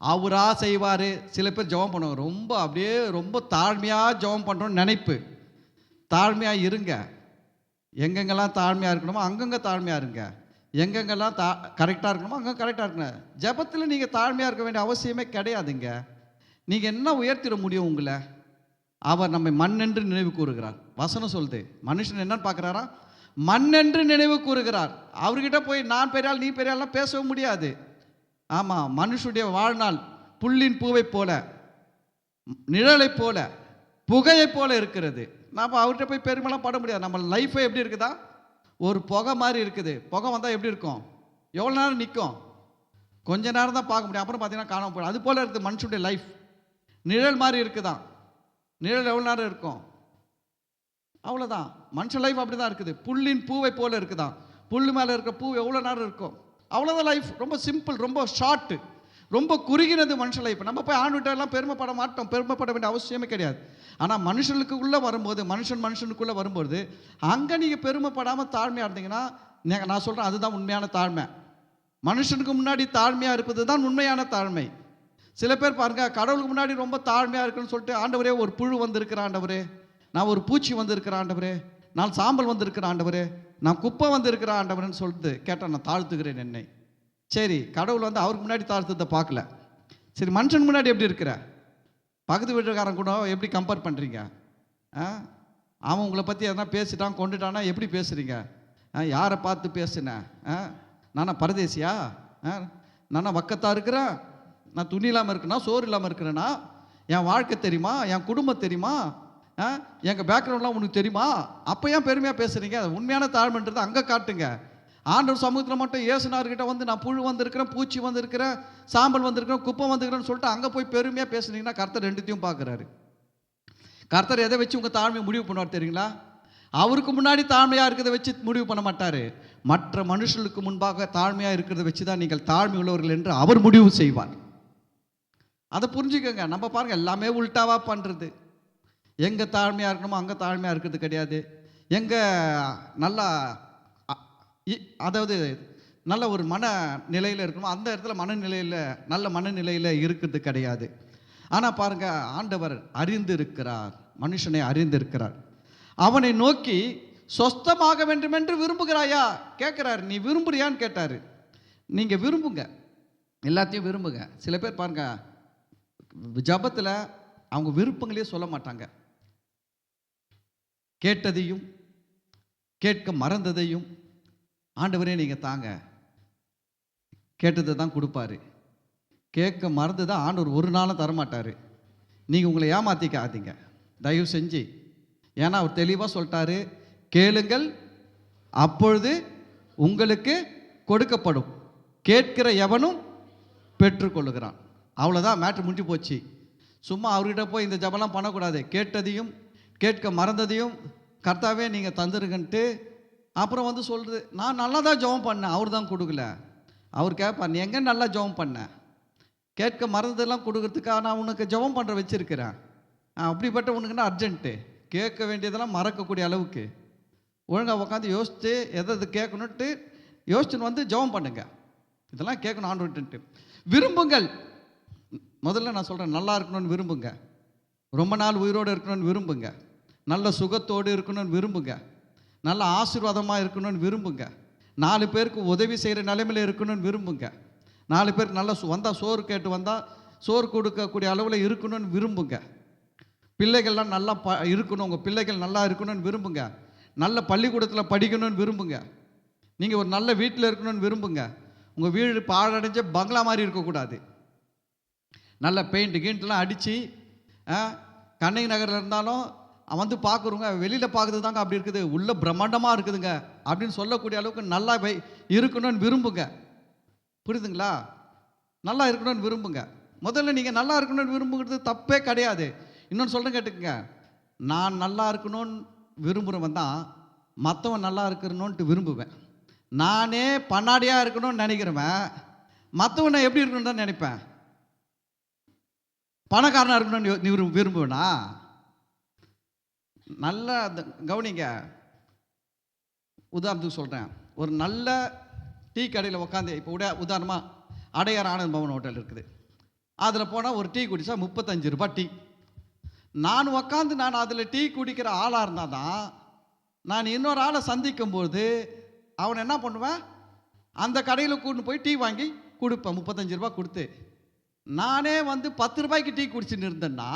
அவரா செய்வார். சில பேர் ஜெபம் பண்ணுவாங்க, ரொம்ப அப்படியே ரொம்ப தாழ்மையாக ஜெபம் பண்ணுறோன்னு நினைப்பு. தாழ்மையாக இருங்க. எங்கெங்கெல்லாம் தாழ்மையாக இருக்கணுமோ அங்கங்கே தாழ்மையாக இருங்க. எங்கெங்கெல்லாம் கரெக்டாக இருக்கணுமோ அங்கே கரெக்டாக இருக்கணும். ஜெபத்தில் நீங்கள் தாழ்மையாக இருக்க வேண்டிய அவசியமே கிடையாதுங்க. நீங்கள் என்ன உயர்த்திட முடியும் உங்களை? அவர் நம்மை மண்ணென்று நினைவு கூறுகிறார். வசனம் சொல்லுது, மனுஷன் என்னன்னு பார்க்குறாரா? மண்ணென்று நினைவு கூறுகிறார். அவர்கிட்ட போய் நான் பெரியாள் நீ பெரியாள்லாம் பேசவும் முடியாது. ஆமாம், மனுஷனுடைய வாழ்நாள் புல்லின் பூவை போல, நிழலை போல, புகையை போல இருக்கிறது. நாம் அவர்கிட்ட போய் பெருமைலாம் பட முடியாது. நம்ம லைஃபே எப்படி இருக்குதா? ஒரு புகை மாதிரி இருக்குது. புகை வந்தால் எப்படி இருக்கும்? எவ்வளோ நேரம் நிற்கும்? கொஞ்ச நேரம் தான் பார்க்க முடியும், அப்புறம் பார்த்தீங்கன்னா காணாமல் போயிடும். அது போல் இருக்குது மனுஷனுடைய லைஃப். நிழல் மாதிரி இருக்குதான். நிழல் எவ்வளோ நேரம் இருக்கும்? அவ்வளோதான். மனுஷன் லைஃப் அப்படி தான் இருக்குது. புல்லின் பூவை போல இருக்குதான். புல் மேலே இருக்கிற பூ எவ்வளோ நேரம் இருக்கும்? அவ்வளோதான் லைஃப். ரொம்ப சிம்பிள், ரொம்ப ஷார்ட்டு, ரொம்ப குறுகினது மனுஷன் லைஃப். நம்ம போய் ஆண்டுகிட்டெல்லாம் பெருமைப்பட மாட்டோம், பெருமைப்பட வேண்டிய அவசியமே கிடையாது. ஆனால் மனுஷனுக்குள்ளே வரும்போது, மனுஷனுக்குள்ளே வரும்போது அங்கே நீங்கள் பெருமைப்படாமல் தாழ்மையாக இருந்தீங்கன்னா, நான் சொல்கிறேன், அதுதான் உண்மையான தாழ்மை. மனுஷனுக்கு முன்னாடி தாழ்மையாக இருப்பது தான் உண்மையான தாழ்மை. சில பேர் பாருங்க, கடவுளுக்கு முன்னாடி ரொம்ப தாழ்மையாக இருக்குன்னு சொல்லிட்டு, ஆண்டவரே ஒரு புழு வந்திருக்கிற ஆண்டவரே, நான் ஒரு பூச்சி வந்திருக்கிற ஆண்டவரே, நான் சாம்பல் வந்திருக்கிற ஆண்டவரே, நான் குப்பை வந்திருக்கிற ஆண்டவரேன்னு சொல்லிட்டு கேட்டால் நான் தாழ்த்துக்கிறேன் என்னை. சரி, கடவுள் வந்து அவருக்கு முன்னாடி தாழ்த்தத்தை பார்க்கல. சரி, மனுஷன் முன்னாடி எப்படி இருக்கிற? பக்கத்து வீட்டுக்காரன் கூட எப்படி கம்பேர் பண்ணுறீங்க? அவன் உங்களை பற்றி எதனா பேசிட்டான் கொண்டுட்டானா எப்படி பேசுகிறீங்க? யாரை பார்த்து பேசுனேன்? நானா பரதேசியா? நானா வக்கத்தா இருக்கிறேன்? நான் துணி இல்லாமல் இருக்கிறேன்னா, சோறு இல்லாமல் இருக்கிறேன்னா? என் வாழ்க்கை தெரியுமா? என் குடும்பம் தெரியுமா? எங்கள் பேக்ரவுண்ட்லாம் உனக்கு தெரியுமா? அப்போ ஏன் பெருமையாக பேசுகிறீங்க? உண்மையான தாழ்மைன்றது அங்கே காட்டுங்க. ஆண்டவர் சமூகத்தில் மட்டும் இயேசுனார்கிட்ட வந்து நான் புழு வந்திருக்கிறேன், பூச்சி வந்திருக்கிறேன், சாம்பல் வந்திருக்கிறேன், குப்பை வந்திருக்கிறேன்னு சொல்லிட்டு அங்கே போய் பெருமையாக பேசுனீங்கன்னா கர்த்தர் ரெண்டுத்தையும் பார்க்குறாரு. கர்த்தர் எதை வச்சு உங்கள் தாழ்மையை முடிவு பண்ணுவார் தெரியுங்களா? அவருக்கு முன்னாடி தாழ்மையாக இருக்கிறத வச்சு முடிவு பண்ண மாட்டார். மற்ற மனுஷர்களுக்கு முன்பாக தாழ்மையாக இருக்கிறத வச்சு தான் நீங்கள் தாழ்மை உள்ளவர்கள் என்று அவர் முடிவு செய்வார். அதை புரிஞ்சுக்கோங்க. நம்ம பாருங்கள், எல்லாமே உல்டாவாக பண்ணுறது. எங்கே தாழ்மையாக இருக்கணுமோ அங்கே தாழ்மையாக இருக்கிறது கிடையாது. எங்கே நல்லா அதாவது நல்ல ஒரு மன நிலையில் இருக்கணுமோ அந்த இடத்துல மனநிலையில் நல்ல மனநிலையில் இருக்கிறது கிடையாது. ஆனால் பாருங்கள், ஆண்டவர் அறிந்திருக்கிறார், மனுஷனை அறிந்திருக்கிறார். அவனை நோக்கி சொஸ்தமாக வேண்டும் என்று விரும்புகிறாயா கேட்குறாரு. நீ விரும்புறியான்னு கேட்டார். நீங்கள் விரும்புங்க, எல்லாத்தையும் விரும்புங்க. சில பேர் பாருங்க, ஜபத்தில் அவங்க விருப்பங்களையே சொல்ல மாட்டாங்க. கேட்டதையும் கேட்க மறந்ததையும் ஆண்டவரே நீங்கள் தாங்க, கேட்டதை தான் கொடுப்பாரு. கேட்க மறந்ததை ஆண்டவர் ஒரு நாளும் தரமாட்டார். நீங்கள் உங்களை ஏமாற்றிக்காதீங்க தயவு செஞ்சு. ஏன்னா அவர் தெளிவாக சொல்லிட்டாரு, கேளுங்கள் அப்பொழுது உங்களுக்கு கொடுக்கப்படும், கேட்கிற எவனும் பெற்றுக்கொள்ளுகிறான். அவ்வளோதான், மேட்ரு முடிஞ்சு போச்சு. சும்மா அவர்கிட்ட போய் இந்த ஜபம்லாம் பண்ணக்கூடாது. கேட்டதையும் கேட்க மறந்ததையும் கர்த்தாவே நீங்கள் தந்துருங்கன்ட்டு அப்புறம் வந்து சொல்கிறது, நான் நல்லா தான் ஜெபம் பண்ணேன், அவர் தான் கொடுக்கல. அவர் கேட்பார், நீ எங்கே நல்லா ஜெபம் பண்ண? கேட்க மறந்ததெல்லாம் கொடுக்கறதுக்காக நான் உனக்கு ஜெபம் பண்ணுற வச்சுருக்கிறேன். அப்படிப்பட்ட உனக்குன்னா அர்ஜென்ட்டு. கேட்க வேண்டியதெல்லாம் மறக்கக்கூடிய அளவுக்கு ஒழுங்காக உட்காந்து யோசித்து எதை கேட்கணுன்ட்டு யோசிச்சுன்னு வந்து ஜெபம் பண்ணுங்க. இதெல்லாம் கேட்கணும் ஆண்டவர்கிட்ட. விரும்புங்கள். முதல்ல நான் சொல்கிறேன், நல்லா இருக்கணும்னு விரும்புங்க. ரொம்ப நாள் உயிரோடு இருக்கணும்னு விரும்புங்க. நல்ல சுகத்தோடு இருக்கணும்னு விரும்புங்க. நல்ல ஆசீர்வாதமாக இருக்கணும்னு விரும்புங்க. 4 பேருக்கு உதவி செய்கிற நிலைமையில் இருக்கணும்னு விரும்புங்க. 4 பேருக்கு நல்ல வந்தால் சோறு கேட்டு வந்தால் சோறு கொடுக்கக்கூடிய அளவில் இருக்கணும்னு விரும்புங்க. பிள்ளைகள்லாம் நல்லா இருக்கணும், உங்கள் பிள்ளைகள் நல்லா இருக்கணும்னு விரும்புங்க. நல்ல பள்ளிக்கூடத்தில் படிக்கணும்னு விரும்புங்க. நீங்கள் ஒரு நல்ல வீட்டில் இருக்கணும்னு விரும்புங்க. உங்கள் வீடு பாழடைஞ்ச பங்களா மாதிரி இருக்கக்கூடாது. நல்ல பெயிண்ட் கீண்ட்லாம் அடித்து கண்ணகி நகரில் இருந்தாலும் வந்து பார்க்குறவங்க வெளியில் பார்க்குறது தாங்க அப்படி இருக்குது, உள்ள பிரம்மாண்டமாக இருக்குதுங்க அப்படின்னு சொல்லக்கூடிய அளவுக்கு நல்லா இருக்கணும்னு விரும்புங்க. புரியுதுங்களா? நல்லா இருக்கணும்னு விரும்புங்க. முதல்ல நீங்கள் நல்லா இருக்கணும்னு விரும்புகிறது தப்பே கிடையாது. இன்னொன்று சொல்கிறேன் கேட்டுக்குங்க, நான் நல்லா இருக்கணும்னு விரும்புகிறவன் தான் மற்றவன் நல்லா இருக்கணும்ன்ட்டு விரும்புவேன். நானே பண்ணாடியாக இருக்கணும்னு நினைக்கிறவன் மற்றவனை எப்படி இருக்கணும்னு தான் நினைப்பேன். பணக்காரனாக இருக்கணும்னு நீ விரும்புவேனா? நல்லா கவனிங்க. உதாரணத்துக்கு சொல்கிறேன், ஒரு நல்ல டீ கடையில் உட்காந்து, இப்போ உதாரணமாக அடையார் ஆனந்த் பவன் ஹோட்டல் இருக்குது. அதில் போனால் ஒரு டீ குடித்தா 35 ரூபாய் டீ. நான் உக்காந்து நான் அதில் டீ குடிக்கிற ஆளாக இருந்தால் தான் நான் இன்னொரு ஆளை சந்திக்கும்போது அவனை என்ன பண்ணுவேன், அந்த கடையில் கூட்டு போய் டீ வாங்கி கொடுப்பேன் 35 ரூபாய் கொடுத்து. நானே வந்து 10 ரூபாய்க்கு டீ குடிச்சுன்னு இருந்தேன்னா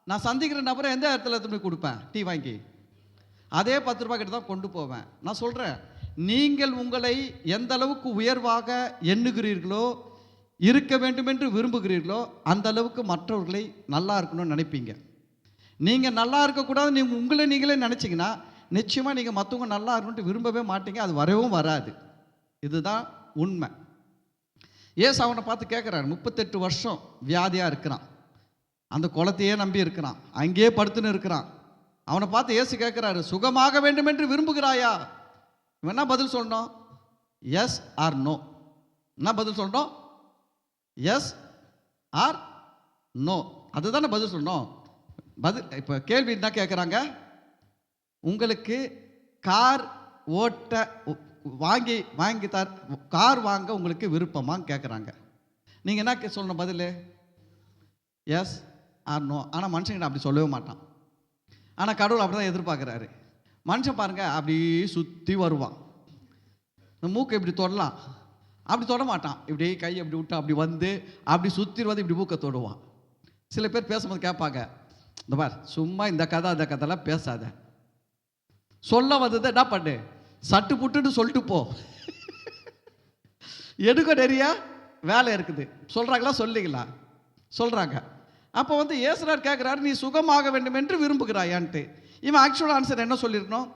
நான் சந்திக்கிற நபரை எந்த இடத்துல எடுத்து போய் கொடுப்பேன் டீ வாங்கி? அதே 10 ரூபாய் கிட்ட தான் கொண்டு போவேன். நான் சொல்கிறேன், நீங்கள் உங்களை எந்த அளவுக்கு உயர்வாக எண்ணுகிறீர்களோ, இருக்க வேண்டும் என்று விரும்புகிறீர்களோ, அந்த அளவுக்கு மற்றவர்களை நல்லா இருக்கணும்னு நினைப்பீங்க. நீங்கள் நல்லா இருக்கக்கூடாது நீங்கள் உங்களை நீங்களே நினச்சிங்கன்னா நிச்சயமாக நீங்கள் மற்றவங்க நல்லா இருக்கணும்ட்டு விரும்பவே மாட்டீங்க, அது வரவும் வராது. இதுதான் உண்மை. ஏசு அவனை பார்த்து கேட்குறாரு, 38 வருஷம் வியாதியாக இருக்கிறான், அந்த குளத்தையே நம்பி இருக்கிறான், அங்கேயே படுத்துன்னு இருக்கிறான். அவனை பார்த்து ஏசு கேட்குறாரு, சுகமாக வேண்டும் என்று விரும்புகிறாயா? இவன் என்ன பதில் சொல்லணும்? Yes or no. என்ன பதில் சொல்லணும்? எஸ் ஆர் நோ, அதுதானே பதில் சொல்லணும். பதில் இப்போ கேள்வி என்ன கேட்குறாங்க, உங்களுக்கு கார் ஓட்ட வாங்கி கார் வாங்க உங்களுக்கு விருப்பமான்னு கேட்குறாங்க. நீங்கள் என்ன சொல்லணும் பதில்? Yes or no. ஆனால் மனுஷங்கிட்ட அப்படி சொல்லவே மாட்டான். ஆனால் கடவுள் அப்படி தான் எதிர்பார்க்குறாரு. மனுஷன் பாருங்கள், அப்படி சுற்றி வருவான், இந்த மூக்கை இப்படி தொடலாம், அப்படி தொட மாட்டான், இப்படி கை அப்படி விட்டு அப்படி வந்து அப்படி சுற்றி வந்து இப்படி மூக்கை தொடுவான். சில பேர் பேசும்போது கேட்பாங்க, இந்த பார் சும்மா இந்த கதை அந்த கதைலாம் பேசாத, சொல்ல வந்ததை என்ன பண்ணு, சட்டு புட்டுன்னு சொல்லிட்டு போ, எடுக்க நிறைய வேலை இருக்குது. சொல்கிறாங்களா? சொல்லிங்களா? சொல்கிறாங்க. அப்போ வந்து ஏசுனார் கேட்குறாரு, நீ சுகமாக வேண்டும் என்று விரும்புகிறாயான்ட்டு. இவன் ஆக்சுவல் ஆன்சர் என்ன சொல்லியிருக்கணும்?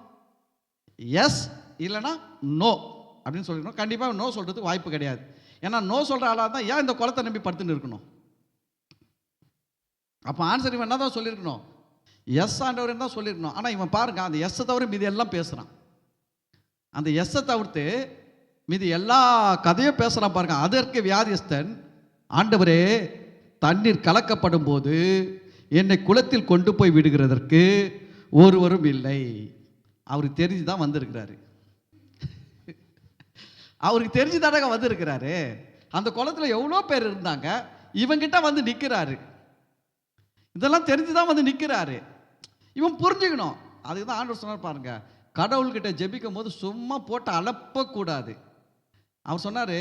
எஸ் இல்லைனா நோ அப்படின்னு சொல்லியிருக்கணும். கண்டிப்பாக நோ சொல்கிறதுக்கு வாய்ப்பு கிடையாது. ஏன்னா நோ சொல்கிற ஆளாக தான் ஏன் இந்த குளத்தை நம்பி படுத்துன்னு இருக்கணும்? அப்போ ஆன்சர் இவன் என்ன தான் சொல்லியிருக்கணும்? எஸ் ஆண்டவர் தான் சொல்லியிருக்கணும். ஆனால் இவன் பாருங்க, அந்த எஸ்ஸை தவிர மீதி எல்லாம் பேசுகிறான். அந்த எஸ்ஸை தவிர்த்து மீதி எல்லா கதையும் பேசுகிறான் பாருங்க. அதற்கு வியாதிஸ்தன், ஆண்டவரே தண்ணீர் கலக்கப்படும் போது என்னை குளத்தில் கொண்டு போய் விடுகிறதற்கு ஒருவரும் இல்லை. அவருக்கு தெரிஞ்சு தான் வந்திருக்கிறாரு. அவருக்கு தெரிஞ்சு தானங்க வந்திருக்கிறாரு. அந்த குளத்தில் எவ்வளோ பேர் இருந்தாங்க, இவங்கிட்ட வந்து நிற்கிறாரு. இதெல்லாம் தெரிஞ்சு தான் வந்து நிற்கிறாரு. இவன் புரிஞ்சுக்கணும். அதுக்கு தான் ஆண்டவர் சொன்னார் பாருங்க, கடவுள்கிட்ட ஜெபிக்கும் போது சும்மா போட்டு அலப்பக்கூடாது. அவர் சொன்னார்,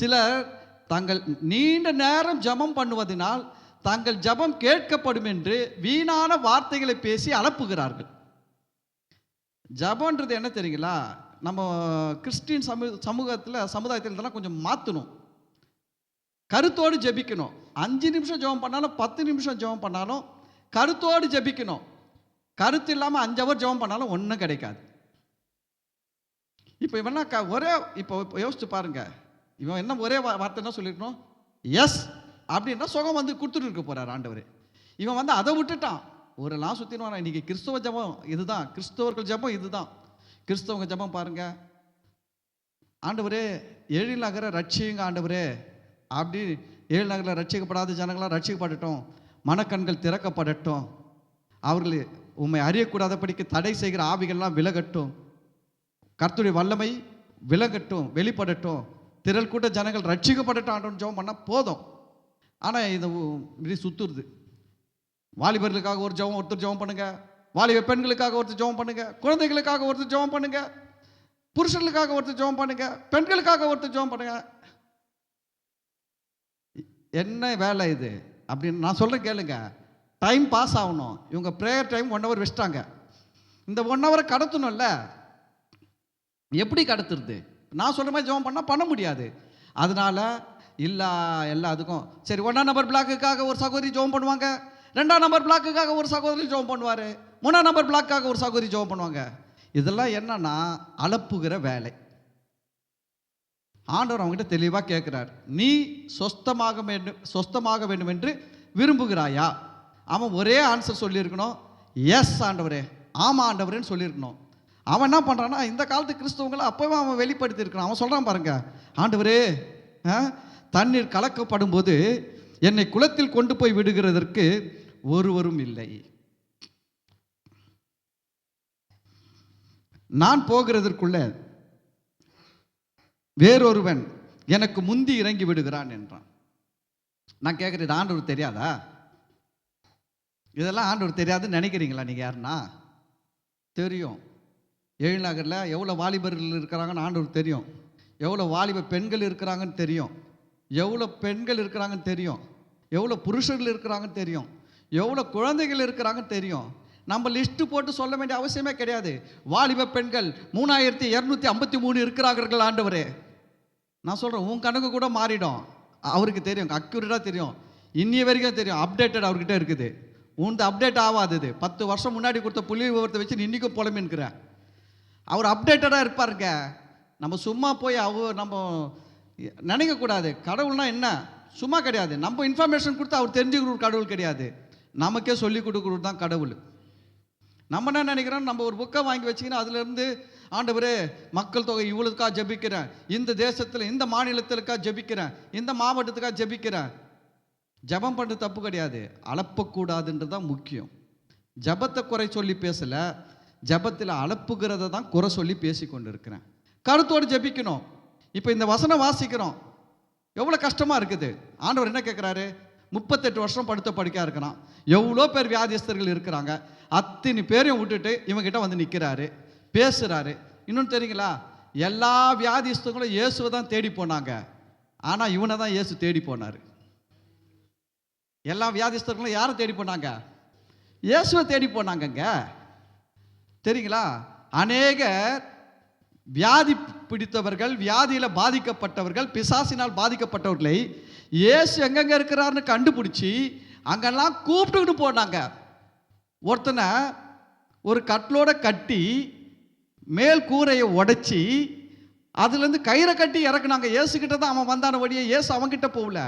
சிலர் தங்கள் நீண்ட நேரம் ஜபம் பண்ணுவதனால் தங்கள் ஜபம் கேட்கப்படும் என்று வீணான வார்த்தைகளை பேசி அலப்புகிறார்கள். ஜபம்ன்றது என்ன தெரியுங்களா? நம்ம கிறிஸ்டின் சமுதாயத்தில் இதெல்லாம் கொஞ்சம் மாற்றணும். கருத்தோடு ஜெபிக்கணும். 5 நிமிஷம் ஜெபம் பண்ணாலும் 10 நிமிஷம் ஜெபம் பண்ணாலும் கருத்தோடு ஜெபிக்கணும். கருத்து இல்லாமல் 5 ஹவர் ஜெபம் பண்ணாலும் ஒன்றும் கிடைக்காது. இப்போ இவன் ஒரே இப்போ யோசிச்சு பாருங்க, இவன் என்ன ஒரே வார்த்தை என்ன சொல்லியிருக்கணும்? எஸ் அப்படின்னா சுகம் வந்து கொடுத்துட்டு இருக்க போறார் ஆண்டவர். இவன் வந்து அதை விட்டுட்டான், ஊரெல்லாம் சுற்றினு. இன்னைக்கு கிறிஸ்தவ ஜபம் இதுதான், கிறிஸ்தவர்கள் ஜபம் இதுதான். கிறிஸ்தவங்க ஜபம் பாருங்க, ஆண்டவரே 7 நகரை ரட்சியுங்க ஆண்டவரே, அப்படி 7 நகரில் ரட்சிக்கப்படாத ஜனங்களாம் ரட்சிக்கப்படட்டும், மனக்கண்கள் திறக்கப்படட்டும், அவர்கள் உண்மை அறியக்கூடாதபடிக்கு தடை செய்கிற ஆவிகள்லாம் விலகட்டும், கர்த்தருடைய வல்லமை விலகட்டும், வெளிப்படட்டும், திரள் கூட்ட ஜனங்கள் ரட்சிக்கப்படட்டும் ஆண்டவன் ஜெபம் பண்ணால் போதும். ஆனால் இது இப்படி சுற்றுறது. வாலிபர்களுக்காக ஒரு ஜெபம் ஒருத்தர் ஜெபம் பண்ணுங்க, வாலிப பெண்களுக்காக ஒருத்தர் ஜெபம் பண்ணுங்க, குழந்தைகளுக்காக ஒருத்தர் ஜெபம் பண்ணுங்க, புருஷர்களுக்காக ஒருத்தர் ஜெபம் பண்ணுங்க, பெண்களுக்காக ஒருத்தர் ஜெபம் பண்ணுங்க. என்ன வேலை இது அப்படின்னு நான் சொல்கிறேன் கேளுங்க. டைம் பாஸ் ஆகணும். இவங்க ப்ரேயர் டைம் 1 ஹவர் வச்சிட்டாங்க. இந்த 1 ஹவரை கடத்தணும்ல, எப்படி கடத்துறது? நான் சொல்கிற மாதிரி ஜெபம் பண்ணால் பண்ண முடியாது. அதனால எல்லாத்துக்கும் சரி 1ஆம் நம்பர் பிளாக்குக்காக ஒரு சகோதரி ஜெபம் பண்ணுவாங்க, 2ஆம் நம்பர் பிளாக்குக்காக ஒரு சகோதரி ஜெபம் பண்ணுவார், 3ஆம் நம்பர் பிளாக்காக ஒரு சகோதரி ஜெபம் பண்ணுவாங்க. இதெல்லாம் என்னன்னா அலப்புகிற வேலை. ஆண்டவர் அவங்ககிட்ட தெளிவாக கேட்குறார், நீ சொஸ்தமாக வேண்டும் என்று விரும்புகிறாயா? அவன் ஒரே ஆன்சர் சொல்லியிருக்கணும், எஸ் ஆண்டவரே, ஆமாம் ஆண்டவரேன்னு சொல்லியிருக்கணும். அவன் என்ன பண்ணுறான்னா, இந்த காலத்து கிறிஸ்தவங்களை அப்போவே அவன் வெளிப்படுத்தி இருக்கிறான். அவன் சொல்கிறான் பாருங்க, ஆண்டவரே தண்ணீர் கலக்கப்படும் போது என்னை குளத்தில் கொண்டு போய் விடுகிறதற்கு ஒருவரும் இல்லை, நான் போகிறதற்குள்ள வேறொருவன் எனக்கு முந்தி இறங்கி விடுகிறான் என்றான். நான் கேட்குறது ஆண்டவர் தெரியாதா? இதெல்லாம் ஆண்டவர் தெரியாதுன்னு நினைக்கிறீங்களா நீங்கள்? யாருன்னா தெரியும். எழில்நகரில் எவ்வளோ வாலிபர்கள் இருக்கிறாங்கன்னு ஆண்டவர் தெரியும். எவ்வளோ வாலிப பெண்கள் இருக்கிறாங்கன்னு தெரியும். எவ்வளோ பெண்கள் இருக்கிறாங்கன்னு தெரியும். எவ்வளோ புருஷர்கள் இருக்கிறாங்கன்னு தெரியும். எவ்வளோ குழந்தைகள் இருக்கிறாங்கன்னு தெரியும். நம்ம லிஸ்ட்டு போட்டு சொல்ல வேண்டிய அவசியமே கிடையாது. வாலிப பெண்கள் 3253 இருக்கிறார்கள் ஆண்டவரே. நான் சொல்கிறேன், உன் கணக்கு கூட மாறிடும். அவருக்கு தெரியும், அக்யூரேட்டாக தெரியும். இன்னிய வரைக்கும் தெரியும். அப்டேட்டட் அவர்கிட்ட இருக்குது. உனது அப்டேட் ஆகாது. 10 வருஷம் முன்னாடி கொடுத்த புள்ளி விவரத்தை வச்சு இன்றைக்கும் புலம்பின்னுக்கிறேன். அவர் அப்டேட்டடாக இருப்பாருங்க. நம்ம சும்மா போய் நம்ம நினைக்கக்கூடாது. கடவுள்னா என்ன? சும்மா கிடையாது. நம்ம இன்ஃபர்மேஷன் கொடுத்து அவர் தெரிஞ்சுக்கிற கடவுள் கிடையாது. நமக்கே சொல்லி கொடுக்குறது தான் கடவுள். நம்ம என்ன நினைக்கிறோம், நம்ம ஒரு புக்கை வாங்கி வச்சிங்கன்னா அதுலேருந்து ஆண்டவரே மக்கள் தொகை இவ்வளோதுக்காக ஜெபிக்கிறேன், இந்த தேசத்தில் இந்த மாநிலத்திற்காக ஜெபிக்கிறேன், இந்த மாவட்டத்துக்காக ஜெபிக்கிறேன். ஜபம் பண்ணுறது தப்பு கிடையாது, அளப்பக்கூடாதுன்றது தான் முக்கியம். ஜபத்தை குறை சொல்லி பேசலை, ஜபத்தில் அளப்புகிறத தான் குறை சொல்லி பேசி கொண்டு இருக்கிறேன். கருத்தோடு ஜெபிக்கணும். இப்போ இந்த வசனம் வாசிக்கிறோம், எவ்வளோ கஷ்டமாக இருக்குது. ஆண்டவர் என்ன கேட்குறாரு? 38 வருஷம் படுத்த படுக்கையாக இருக்கிறான். எவ்வளோ பேர் வியாதிஸ்தர்கள் இருக்கிறாங்க. அத்தனை பேரையும் விட்டுட்டு இவங்ககிட்ட வந்து நிற்கிறாரு, பேசுகிறாரு. இன்னொன்று தெரியுங்களா, எல்லா வியாதிஸ்தர்களும் இயேசுவை தான் தேடி போனாங்க. ஆனால் இவனை தான் இயேசு தேடி போனார். எல்லா வியாதிஸ்தர்களும் யாரை தேடி போனாங்க? இயேசுவை தேடி போனாங்கங்க. தெரியுங்களா? அநேக வியாதி பிடித்தவர்கள், வியாதியில் பாதிக்கப்பட்டவர்கள், பிசாசினால் பாதிக்கப்பட்டவர்களை இயேசு எங்கெங்க இருக்கிறாருன்னு கண்டுபிடிச்சி அங்கெல்லாம் கூப்பிட்டுக்கிட்டு போனாங்க. ஒருத்தனை ஒரு கட்டிலோட கட்டி மேல் கூரையை உடைச்சி அதுலேருந்து கயிறை கட்டி இறக்குனாங்க. இயேசுக்கிட்ட தான் அவன் வந்தான வழியே, இயேசு அவன்கிட்ட போகல,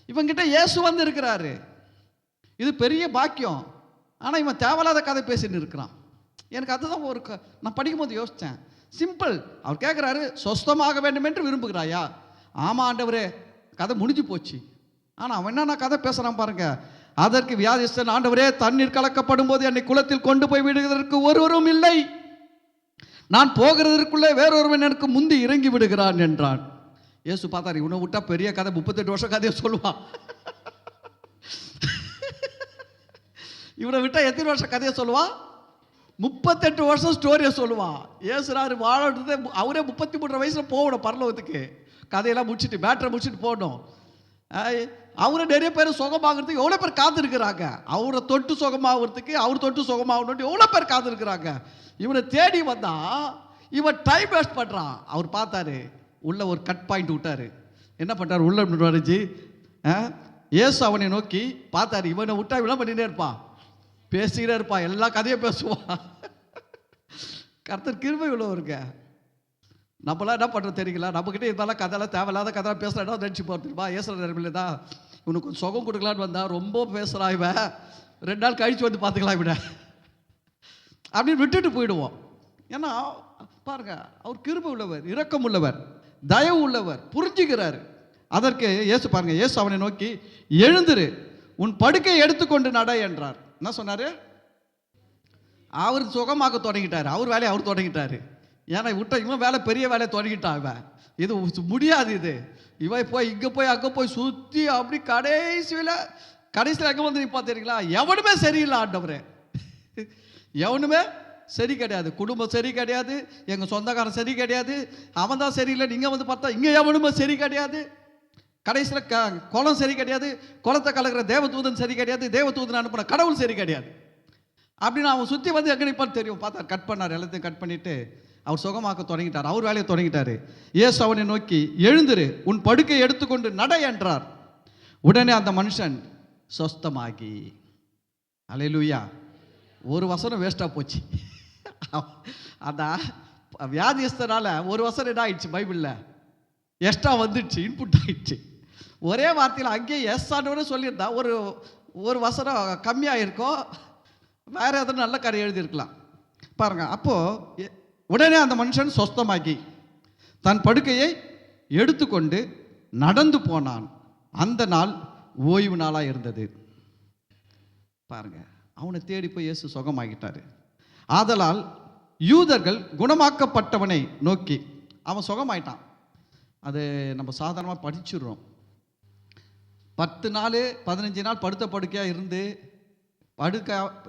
இவங்கிட்ட இயேசு வந்து இருக்கிறாரு. இது பெரிய பாக்கியம். ஆனால் இவன் தேவையில்லாத கதை பேசின்னு இருக்கிறான். எனக்கு அதுதான் நான் படிக்கும்போது யோசித்தேன். சிம்பிள். அவர் கேட்குறாரு, சொஸ்தமாக வேண்டும் என்று விரும்புகிறாயா? ஆமாம் ஆண்டவரே, கதை முடிஞ்சு போச்சு. ஆனால் அவன் என்ன கதை பேசுகிறான் பாருங்க. அதற்கு வியாதிஸ்தன், ஆண்டவரே, தண்ணீர் கலக்கப்படும் போது என்னை குளத்தில் கொண்டு போய் விடுவதற்கு ஒருவரும் இல்லை, நான் போகிறதற்குள்ளே வேறொருவன் எனக்கு முந்தி இறங்கி விடுகிறான் என்றான். இயேசு பார்த்தாரு, இவனை விட்டா பெரிய கதை 38 வருஷம் கதையை சொல்லுவான். இவனை விட்டா எத்தனை வருஷம் கதையை சொல்லுவான்? 38 வருஷம் ஸ்டோரியை சொல்லுவான். ஏசுறாரு வாழறது அவரே 33 வயசில் போகணும் பரலோகத்துக்கு. கதையெல்லாம் முடிச்சுட்டு மேட்ரை முடிச்சுட்டு போகணும். அவரை நிறைய பேர் சுகமாகிறதுக்கு எவ்வளோ பேர் காத்திருக்கிறாங்க. அவரை தொட்டு சுகமாகிறதுக்கு, அவர் தொட்டு சுகமாகணும்னு எவ்வளோ பேர் காத்திருக்கிறாங்க. இவனை தேடி வந்தா இவன் டைம் வேஸ்ட் பண்ணுறான். அவர் பார்த்தாரு, உள்ள ஒரு கட் பாயிண்ட் விட்டாரு. என்ன பண்ணுறாரு? உள்ள வரைஞ்சி ஏசு அவனை நோக்கி பார்த்தாரு. இவனை விட்டா இவனை பண்ணினே இருப்பான், பேசிக்கிட்டே இருப்பான், எல்லா கதையும் பேசுவான். கர்த்தர் கிருபை உள்ளவருங்க. நம்மளாம் என்ன பண்ணுறது தெரியுங்களா? நம்மக்கிட்ட இருந்தாலும் கதையெல்லாம் தேவையில்லாத கதையெல்லாம் பேசுகிறா நினச்சி போட்டுருப்பா. ஏசுகிற நேரமில்லை தான் இவனுக்கு கொஞ்சம் சுகம் கொடுக்கலான்னு வந்தா, ரொம்ப பேசுகிறான் இவன், 2 நாள் கழிச்சு வந்து பார்த்துக்கலாம் இவனை அப்படின்னு விட்டுட்டு போயிடுவோம். ஏன்னா பாருங்க, அவர் கிருபை உள்ளவர், இரக்கம் உள்ளவர், தயவு உள்ளவர், புரிஞ்சுக்கிறாரு. அதற்கு இயேசு பாருங்க, இயேசு அவனை நோக்கி, எழுந்திரு, உன் படுக்கையை எடுத்துக்கொண்டு நட என்றார். என்ன சொன்னாரு? அவர் சுகமாக தொடங்கிட்டாரு, அவர் வேலையை அவர் தொடங்கிட்டாரு. ஏன்னா விட்ட இவன் வேலை, பெரிய வேலையை தொடங்கிட்டான் இவன். இது முடியாது. இது இவன் போய் இங்கே போய் அங்கே போய் சுற்றி அப்படி கடைசியில் எங்கே வந்து நிற்பா தெரியுங்களா? எவனுமே சரியில்லை ஆண்டவரே, எவனுமே சரி கிடையாது. குடும்பம் சரி கிடையாது, எங்கள் சொந்தக்காரன் சரி கிடையாது, அவன் தான் சரியில்லை. நீங்கள் வந்து பார்த்தா இங்கே எவனுமே சரி கிடையாது. கடைசியில் குளம் சரி கிடையாது, குளத்தை கலக்கிற தேவதூதன் சரி கிடையாது, தேவதூதன் அனுப்பின கடவுள் சரி கிடையாது. அப்படின்னு அவன் சுற்றி வந்து எங்கே நிற்பான்னு தெரியும். பார்த்தா கட் பண்ணார், எல்லாத்தையும் கட் பண்ணிவிட்டு அவர் சுகமாக்க தொடங்கிட்டார், அவர் வேலையை தொடங்கிட்டார். இயேசு அவனை நோக்கி, எழுந்திரு, உன் படுக்கையை எடுத்துக்கொண்டு நட என்றார். உடனே அந்த மனுஷன் சொஸ்தமாகி. அல்லேலூயா. ஒரு வசனம் வேஸ்ட்டாக போச்சு. அந்த வியாதிஸ்தனால ஒரு வசனம் என்ன ஆயிடுச்சு? பைபிளில் எக்ஸ்ட்ரா வந்துடுச்சு, இன்புட் ஆயிடுச்சு. ஒரே வார்த்தையில் அங்கேயே எஸ் ஆனவரே சொல்லியிருந்தா ஒரு வசனம் கம்மியாக இருக்கும், வேற எதுவும் நல்ல கரை எழுதியிருக்கலாம் பாருங்க. அப்போது உடனே அந்த மனுஷன் சொஸ்தமாகி தன் படுக்கையை எடுத்துக்கொண்டு நடந்து போனான். அந்த நாள் ஓய்வு நாளாக இருந்தது. பாருங்க, அவனை தேடி போய் இயேசு சுகமாகிட்டாரு. ஆதலால் யூதர்கள் குணமாக்கப்பட்டவனை நோக்கி, அவன் சுகமாயிட்டான். அது நம்ம சாதாரணமாக படிச்சிடுறோம். 10 நாள் 15 நாள் படுத்த படுக்கையாக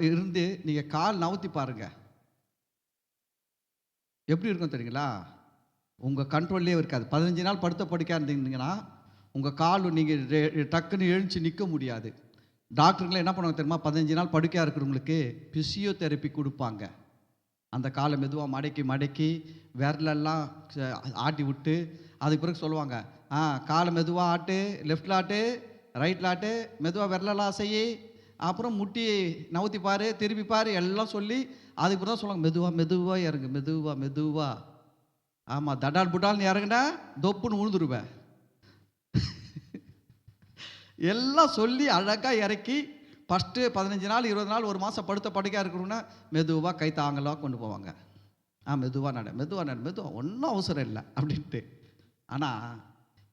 இருந்து நீங்கள் கால் நவுத்தி பாருங்க, எப்படி இருக்கும் தெரியுங்களா? உங்கள் கண்ட்ரோல்லே இருக்காது. 15 நாள் படுத்த படுக்கையாக இருந்தீங்கன்னா உங்கள் கால் நீங்கள் டக்குன்னு எழுந்துச்சு நிற்க முடியாது. டாக்டருங்களை என்ன பண்ணுவாங்க தெரியுமா? 15 நாள் படுக்கையாக இருக்கிறவங்களுக்கு பிசியோதெரப்பி கொடுப்பாங்க. அந்த காலை மெதுவாக மடக்கி விரலெல்லாம் ஆட்டி விட்டு அதுக்கு பிறகு சொல்லுவாங்க, காலை மெதுவாக ஆட்டு, லெஃப்டில் ஆட்டு, ரைட்டில் ஆட்டு, மெதுவாக விரலெல்லாம் செய்யி, அப்புறம் முட்டி நவுத்தி பாரு, திருப்பி பாரு, எல்லாம் சொல்லி அதுக்கு பிறகு தான் சொல்லுவாங்க மெதுவாக இறங்கு, மெதுவாக. ஆமாம், தடால் புட்டால்னு இறங்குனா தொப்புன்னு உழுதுருவேன். எல்லாம் சொல்லி அழகாக இறக்கி ஃபஸ்ட்டு 15 நாள் 20 நாள் 1 மாதம் படுத்த படுக்கையாக இருக்கிறோன்னா மெதுவாக கை தாங்கலாம் கொண்டு போவாங்க. மெதுவாக ஒன்றும் அவசரம் இல்லை அப்படின்ட்டு. ஆனால்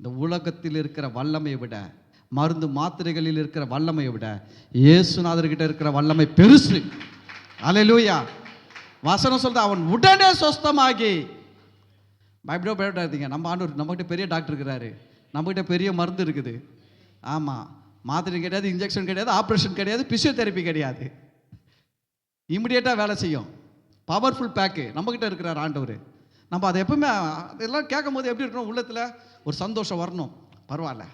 இந்த உலகத்தில் இருக்கிற வல்லமையை விட, மருந்து மாத்திரைகளில் இருக்கிற வல்லமையை விட இயேசுநாதர்கிட்ட இருக்கிற வல்லமை பெருசு. அல்லேலூயா. வசனம் சொல்றது, அவன் உடனே சொஸ்தமாகி. பயப்படாதீங்க, நம்ம ஆண்டவர் நம்மகிட்ட பெரிய டாக்டர் இருக்கிறாரு, நம்மகிட்ட பெரிய மருந்து இருக்குது. ஆமாம், மாத்திரை கிடையாது, இன்ஜெக்ஷன் கிடையாது, ஆப்ரேஷன் கிடையாது, பிசியோதெரப்பி கிடையாது. இமிடியேட்டாக வேலை செய்யும். பவர்ஃபுல் பேக்கு நம்மக்கிட்ட இருக்கிறார் ஆண்டவர். நம்ம அதை எப்பவுமே அதெல்லாம் கேட்கும் போது எப்படி இருக்கணும்? உள்ளத்தில் ஒரு சந்தோஷம் வரணும். பரவாயில்ல,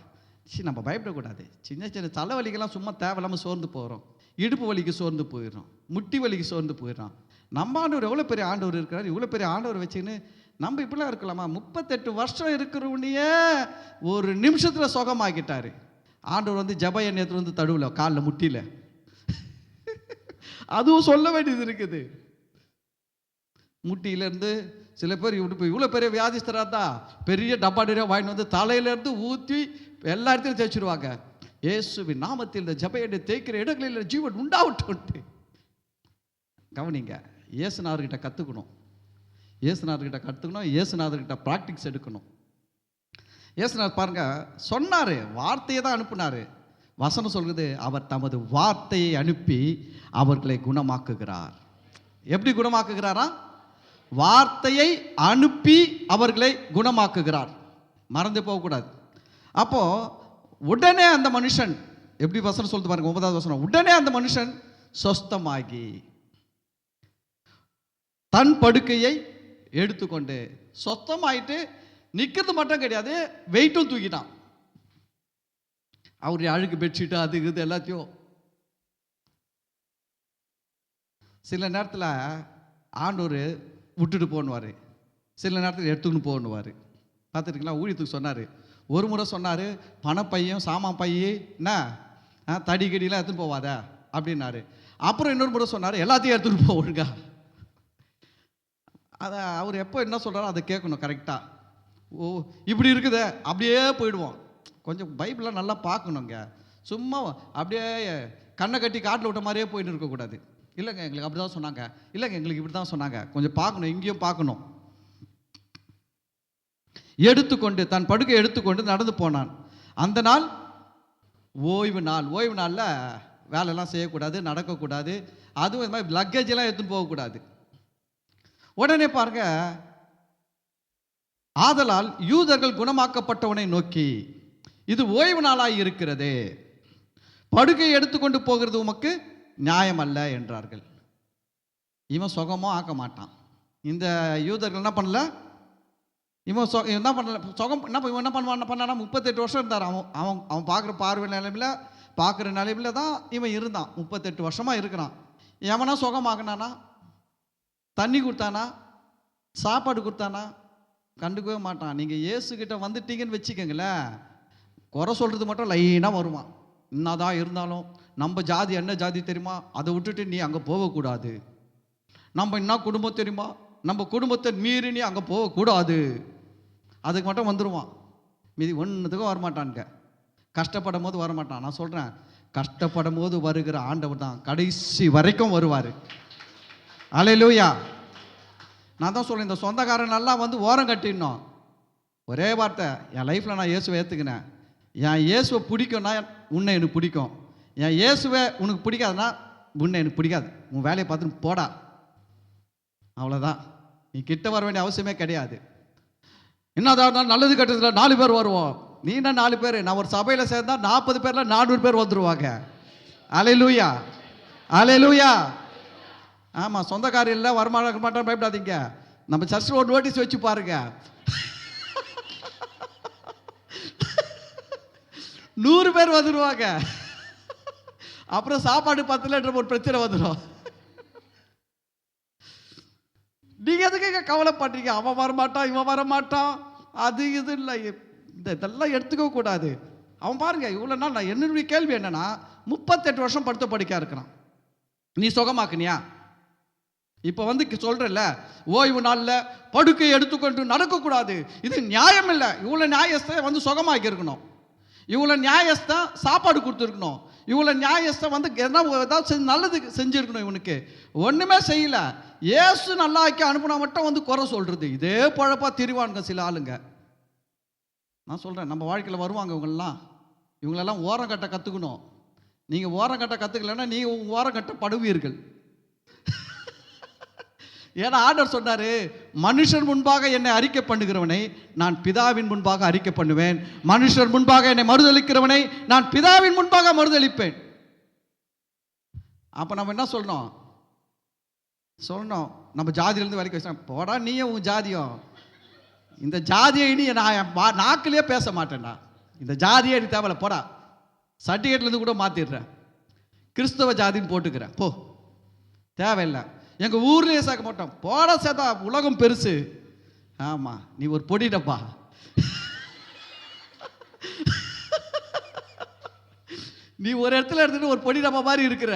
நம்ம பயப்படக்கூடாது. சின்ன தலைவலிக்கெல்லாம் சும்மா தேவையில்லாமல் சோர்ந்து போகிறோம். இடுப்பு வலிக்கு சோர்ந்து போயிடுறோம், முட்டி வலிக்கு சோர்ந்து போயிடுறோம். நம்ம ஆண்டவர் எவ்வளோ பெரிய ஆண்டவர் இருக்கிறார். இவ்வளோ பெரிய ஆண்டவர் வச்சுன்னு நம்ம இப்படிலாம் இருக்கலாமா? 38 வருஷம் இருக்கிறவனையே ஒரு நிமிஷத்தில் சுகமாக்கிட்டாரு ஆண்டவர். வந்து ஜப எண்ணெயத்தில் வந்து தடுவில் காலில் முட்டியில் அதுவும் சொல்ல வேண்டியது இருக்குது. முட்டியிலேருந்து சில பேர் இவ்வளோ பெரிய வியாதிஸ்தராக தான் பெரிய டப்பா நிறைய வாங்கிட்டு வந்து தலையிலேருந்து ஊற்றி எல்லா இடத்தையும் தேய்ச்சிருவாங்க. இயேசுவின் நாமத்தில் இந்த ஜப எண்ணெய் தேய்க்கிற இடங்களில் ஜீவன் உண்டாகட்டும். கவனிங்க, இயேசுநாதர்கிட்ட கற்றுக்கணும், இயேசுநாதர்கிட்ட ப்ராக்டிக்ஸ் எடுக்கணும். இயேசுநாதர் பாருங்க சொன்னார், வார்த்தையை தான் அனுப்புனார். வசனம் சொல்கிறது, அவர் தமது வார்த்தையை அனுப்பி அவர்களை குணமாக்குகிறார். எப்படி குணமாக்குகிறாரா? வார்த்தையை அனுப்பி அவர்களை குணமாக்குகிறார். மறந்து போகக்கூடாது. அப்போ உடனே அந்த மனுஷன், எப்படி வசனம் சொல்லுது பாருங்க, 9வது வசனம், உடனே அந்த மனுஷன் சொஸ்தமாகி தன் படுக்கையை எடுத்துக்கொண்டு, சொத்தமாயிட்டு நிற்கிறது மட்டும் கிடையாது, வெயிட்டும் தூக்கிட்டான். அவருடைய அழுக்கு பெட்ஷீட்டு அது இது எல்லாத்தையும். சில நேரத்தில் ஆண்டவர் விட்டுட்டு போனுவார், சில நேரத்தில் எடுத்துக்கின்னு போகணுவார். பார்த்துருக்கீங்களா? ஊழியத்துக்கு சொன்னார். ஒரு முறை சொன்னார், பணப்பையும் சாமான் பையும் என்ன தடி கடியெல்லாம் எடுத்துன்னு போவாத அப்படின்னாரு. அப்புறம் இன்னொரு முறை சொன்னார், எல்லாத்தையும் எடுத்துகிட்டு போ ஒழுங்கா. அதை அவர் எப்போ என்ன சொல்கிறாரோ அதை கேட்கணும் கரெக்டாக. ஓ இப்படி இருக்குதே அப்படியே போயிடுவோம். கொஞ்சம் பைபிளெலாம் நல்லா பார்க்கணுங்க. சும்மா அப்படியே கண்ணை கட்டி காட்டில் விட்ட மாதிரியே போயிட்டு இருக்கக்கூடாது. இல்லைங்க எங்களுக்கு அப்படி தான் சொன்னாங்க, இல்லைங்க எங்களுக்கு இப்படி தான் சொன்னாங்க, கொஞ்சம் பார்க்கணும், இங்கேயும் பார்க்கணும். எடுத்துக்கொண்டு தன் படுக்கை எடுத்துக்கொண்டு நடந்து போனான். அந்த நாள் ஓய்வு நாள். ஓய்வு நாளில் வேலையெல்லாம் செய்யக்கூடாது, நடக்கக்கூடாது. அதுவும் இது மாதிரி லக்கேஜெல்லாம் எடுத்துன்னு போகக்கூடாது. உடனே பாருங்க, ஆதலால் யூதர்கள் குணமாக்கப்பட்டவனை நோக்கி, இது ஓய்வு நாளாய் இருக்கிறது, படுக்கை எடுத்துக்கொண்டு போகிறது உமக்கு நியாயம் அல்ல என்றார்கள். இவன் சுகமோ ஆக்க மாட்டான். இந்த யூதர்கள் என்ன பண்ணல, இவன் என்ன பண்ணல, சுகம் என்ன பண்ணானா 38 வருஷம் இருந்தார். அவன் பார்க்குற பார்வை நிலைமையில் பார்க்குற நிலைமையில் தான் இவன் இருந்தான். 38 வருஷமாக இருக்கிறான். எவனா சுகமாகனானா? தண்ணி கொடுத்தானா? சாப்பாடு கொடுத்தானா? கண்டுக்கவே மாட்டான். நீங்கள் இயேசுக்கிட்ட வந்துட்டீங்கன்னு வச்சுக்கோங்களேன், குறை சொல்கிறது மட்டும் லைனாக வருவான். என்னதான் இருந்தாலும் நம்ம ஜாதி என்ன ஜாதி தெரியுமா, அதை விட்டுட்டு நீ அங்கே போகக்கூடாது. நம்ம என்ன குடும்பம் தெரியுமா, நம்ம குடும்பத்தை மீறி நீ அங்கே போகக்கூடாது. அதுக்கு மட்டும் வந்துடுவான். மீதி ஒன்றுத்துக்கும் வரமாட்டானுங்க. கஷ்டப்படும் போது வரமாட்டான். நான் சொல்கிறேன், கஷ்டப்படும் போது வருகிற ஆண்டவர் தான் கடைசி வரைக்கும் வருவார். அல்லேலூயா. நான் தான் சொல்கிறேன், இந்த சொந்தக்காரன் நல்லா வந்து ஓரம் கட்டிடணும். ஒரே வார்த்தை, என் லைஃப்பில் நான் இயேசுவை ஏற்றுக்கினேன். என் இயேசுவை பிடிக்கும்னா உன்னை எனக்கு பிடிக்கும். என் இயேசுவை உனக்கு பிடிக்காதுன்னா உன்னை எனக்கு பிடிக்காது. உன் வேலையை பார்த்துட்டு போடா, அவ்வளோதான். நீ கிட்ட வர வேண்டிய அவசியமே கிடையாது. என்னதான் நல்லது கட்டத்தில் 4 பேர் வருவோம், நீ என்ன 4 பேர், நான் ஒரு சபையில் சேர்ந்தா 40 பேர்ல 400 பேர் வந்துருவாங்க. அல்லேலூயா, அல்லேலூயா. ஆமாம், சொந்தக்காரி இல்லை வரமாட்ட மாட்டோம் பயப்படாதீங்க. நம்ம சர்ச்சில் ஒரு நோட்டீஸ் வச்சு பாருங்க, 100 பேர் வந்துடுவாங்க. அப்புறம் சாப்பாடு 10 லிட்டர் ஒரு பிரச்சனை வந்துடும். நீங்க எதுக்கு கவலைப்படுறீங்க? அவன் வரமாட்டான், இவன் வரமாட்டான், அது இது இல்லை, இதெல்லாம் எடுத்துக்க கூடாது. அவன் பாருங்க இவ்வளோ நாள், நான் என்னுடைய கேள்வி என்னன்னா, 38 வருஷம் படுத்த படிக்க இருக்கிறான், நீ சுகமாக்குனியா? இப்போ சொல்றல, ஓய்வு நாளில் படுக்கை எடுத்துக்கொண்டு நடக்கக்கூடாது, இது நியாயம் இல்லை. இவ்வளோ நியாயத்தை சுகமாக்கி இருக்கணும், இவ்வளோ நியாயத்தை சாப்பாடு கொடுத்துருக்கணும், இவ்வளோ நியாயத்தை ஏதாவது நல்லது செஞ்சுருக்கணும். இவனுக்கு ஒன்றுமே செய்யல. ஏசு நல்லா ஆக்கி அனுப்புனா மட்டும் குறை சொல்றது, இதே பழப்பா திரிவானுங்க சில ஆளுங்க. நான் சொல்கிறேன், நம்ம வாழ்க்கையில் வருவாங்க இவங்களெல்லாம் ஓரம் கட்ட கற்றுக்கணும். நீங்கள் ஓரம் கட்ட கற்றுக்கலன்னா நீங்கள் ஓரம் கட்ட படுவீர்கள். ஏன்னா ஆண்டவர் சொன்னாரு, மனுஷர் முன்பாக என்னை அறிக்கை பண்ணுகிறவனை நான் பிதாவின் முன்பாக அறிக்கை பண்ணுவேன், மனுஷர் முன்பாக என்னை மறுதளிக்கிறவனை நான் பிதாவின் முன்பாக மறுதளிப்பேன். அப்ப நம்ம என்ன சொல்லணும்? நம்ம ஜாதியிலிருந்து வரைக்கும் வச்சோம், போடா நீயும் உன் ஜாதியும், இந்த ஜாதியை இனி நான் நாக்கிலே பேச மாட்டேன்டா, இந்த ஜாதியை நீ தேவையில்ல, போடா, சர்டிஃபிகேட்லேருந்து கூட மாற்றிடுறேன், கிறிஸ்தவ ஜாதின்னு போட்டுக்கிறேன், போ, தேவையில்லை, எங்கள் ஊர்லேயே சேர்க்க மாட்டோம், போட சேர்த்தா உலகம் பெருசு. ஆமாம், நீ ஒரு பொடிடப்பா. நீ ஒரு இடத்துல எடுத்துட்டு ஒரு பொடி டப்பா மாதிரி இருக்கிற.